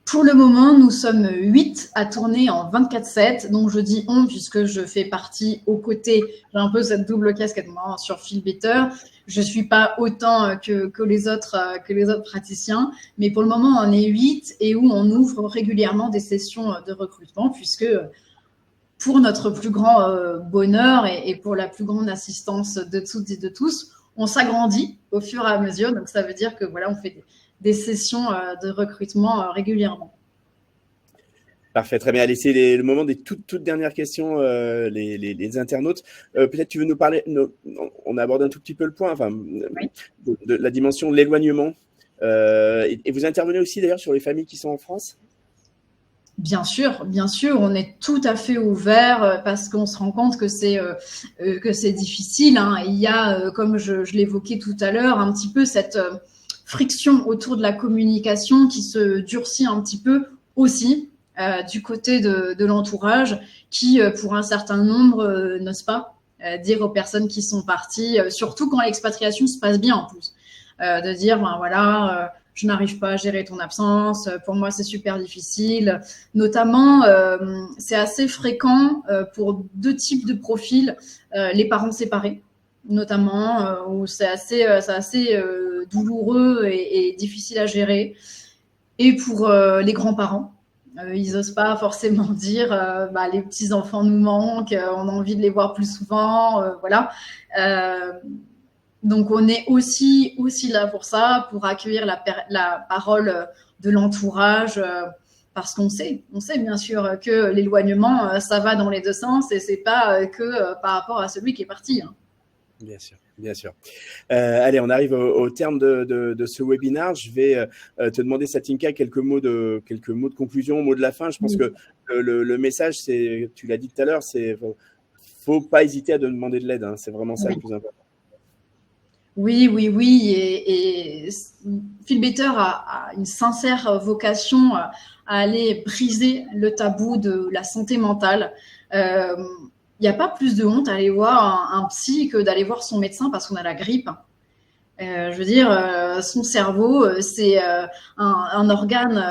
Pour le moment, nous sommes 8 à tourner en 24/7. Donc, je dis on puisque je fais partie aux côtés. J'ai un peu cette double casquette moi sur Feel Better. Je ne suis pas autant que les autres praticiens. Mais pour le moment, on est 8 et où on ouvre régulièrement des sessions de recrutement puisque pour notre plus grand bonheur et pour la plus grande assistance de toutes et de tous, on s'agrandit au fur et à mesure. Donc, ça veut dire que voilà, on fait des sessions de recrutement régulièrement. Parfait, très bien. Allez, c'est le moment des toutes dernières questions, les internautes. Peut-être tu veux nous parler, on a abordé un tout petit peu le point, enfin, Oui. de la dimension de l'éloignement. Et vous intervenez aussi d'ailleurs sur les familles qui sont en France? Bien sûr, on est tout à fait ouvert parce qu'on se rend compte que c'est difficile. Hein. Il y a, comme je l'évoquais tout à l'heure, un petit peu cette friction autour de la communication qui se durcit un petit peu aussi du côté de l'entourage qui, pour un certain nombre, n'ose pas dire aux personnes qui sont parties, surtout quand l'expatriation se passe bien en plus, de dire, ben voilà, je n'arrive pas à gérer ton absence, pour moi c'est super difficile. Notamment, c'est assez fréquent pour 2 types de profils, les parents séparés, notamment, où c'est assez douloureux et difficile à gérer. Et pour les grands-parents, ils n'osent pas forcément dire bah, les petits-enfants nous manquent, on a envie de les voir plus souvent, voilà. Donc, on est aussi là pour ça, pour accueillir la parole de l'entourage, parce qu'on sait bien sûr que l'éloignement, ça va dans les deux sens et c'est pas que par rapport à celui qui est parti. Hein. Bien sûr, bien sûr. Allez, on arrive au terme de ce webinaire. Je vais te demander, Satinka, quelques mots de conclusion, mots de la fin. Je pense que le message, c'est, tu l'as dit tout à l'heure, c'est faut pas hésiter à demander de l'aide. Hein. C'est vraiment ça le plus important. Oui. Et Phil Better a une sincère vocation à aller briser le tabou de la santé mentale. Il n'y a pas plus de honte à aller voir un psy que d'aller voir son médecin parce qu'on a la grippe. Je veux dire, son cerveau, c'est un organe,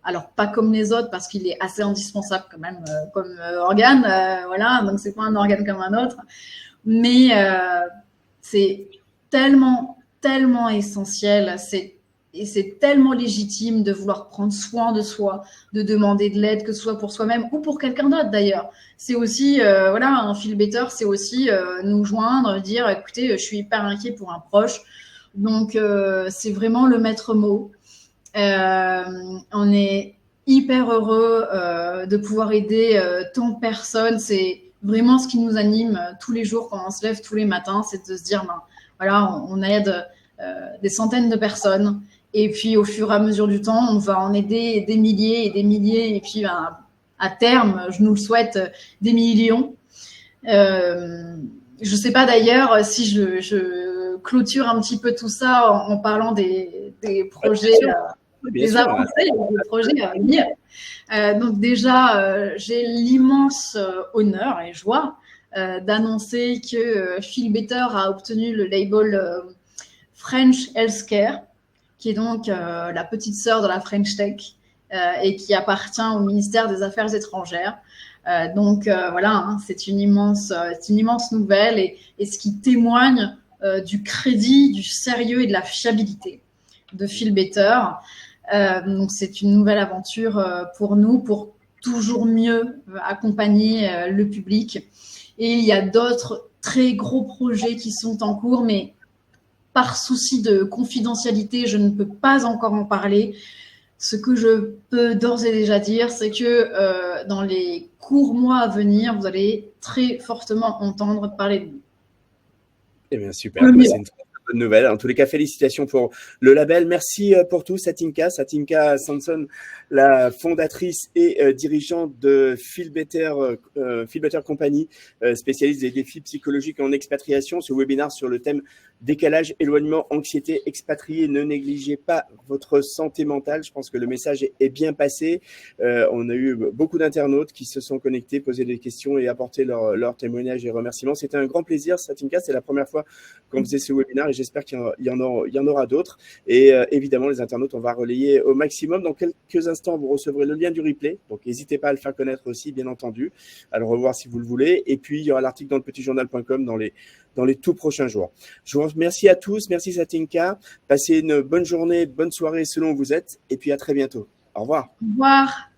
alors pas comme les autres parce qu'il est assez indispensable quand même comme organe, voilà, donc c'est pas un organe comme un autre, mais c'est tellement essentiel, et c'est tellement légitime de vouloir prendre soin de soi, de demander de l'aide, que ce soit pour soi-même ou pour quelqu'un d'autre d'ailleurs. C'est aussi, voilà, un feel better, c'est aussi nous joindre, dire, écoutez, je suis hyper inquiet pour un proche. Donc, c'est vraiment le maître mot. On est hyper heureux de pouvoir aider tant de personnes. C'est vraiment ce qui nous anime tous les jours quand on se lève tous les matins, c'est de se dire, ben, voilà, on aide des centaines de personnes. Et puis, au fur et à mesure du temps, on va en aider des milliers et des milliers. Et puis, ben, à terme, je nous le souhaite, des millions. Je ne sais pas d'ailleurs si je clôture un petit peu tout ça en parlant des projets, des avancées, des projets à venir. Donc déjà, j'ai l'immense honneur et joie d'annoncer que Feel Better a obtenu le label French Healthcare, qui est donc la petite sœur de la French Tech et qui appartient au ministère des Affaires étrangères. Donc voilà, hein, c'est une immense nouvelle et ce qui témoigne du crédit, du sérieux et de la fiabilité de Feel Better. Donc c'est une nouvelle aventure pour nous, pour toujours mieux accompagner le public. Et il y a d'autres très gros projets qui sont en cours, mais par souci de confidentialité, je ne peux pas encore en parler. Ce que je peux d'ores et déjà dire, c'est que dans les courts mois à venir, vous allez très fortement entendre parler de nous. Eh bien, super. C'est une très bonne nouvelle. En tous les cas, félicitations pour le label. Merci pour tout, Satinka Samson, la fondatrice et dirigeante de Feel Better Company, spécialiste des défis psychologiques en expatriation. Ce webinaire sur le thème décalage, éloignement, anxiété, expatrié. Ne négligez pas votre santé mentale. Je pense que le message est bien passé. On a eu beaucoup d'internautes qui se sont connectés, posé des questions et apporté leur témoignages et remerciements. C'était un grand plaisir, Satinka. C'est la première fois qu'on faisait ce webinaire et j'espère qu'il y en aura d'autres. Et évidemment, les internautes, on va relayer au maximum. Dans quelques instants, vous recevrez le lien du replay. Donc, n'hésitez pas à le faire connaître aussi, bien entendu, à le revoir si vous le voulez. Et puis, il y aura l'article dans le petitjournal.com dans les tout prochains jours. Je vous remercie à tous. Merci, Satinka. Passez une bonne journée, bonne soirée selon où vous êtes. Et puis, à très bientôt. Au revoir. Au revoir.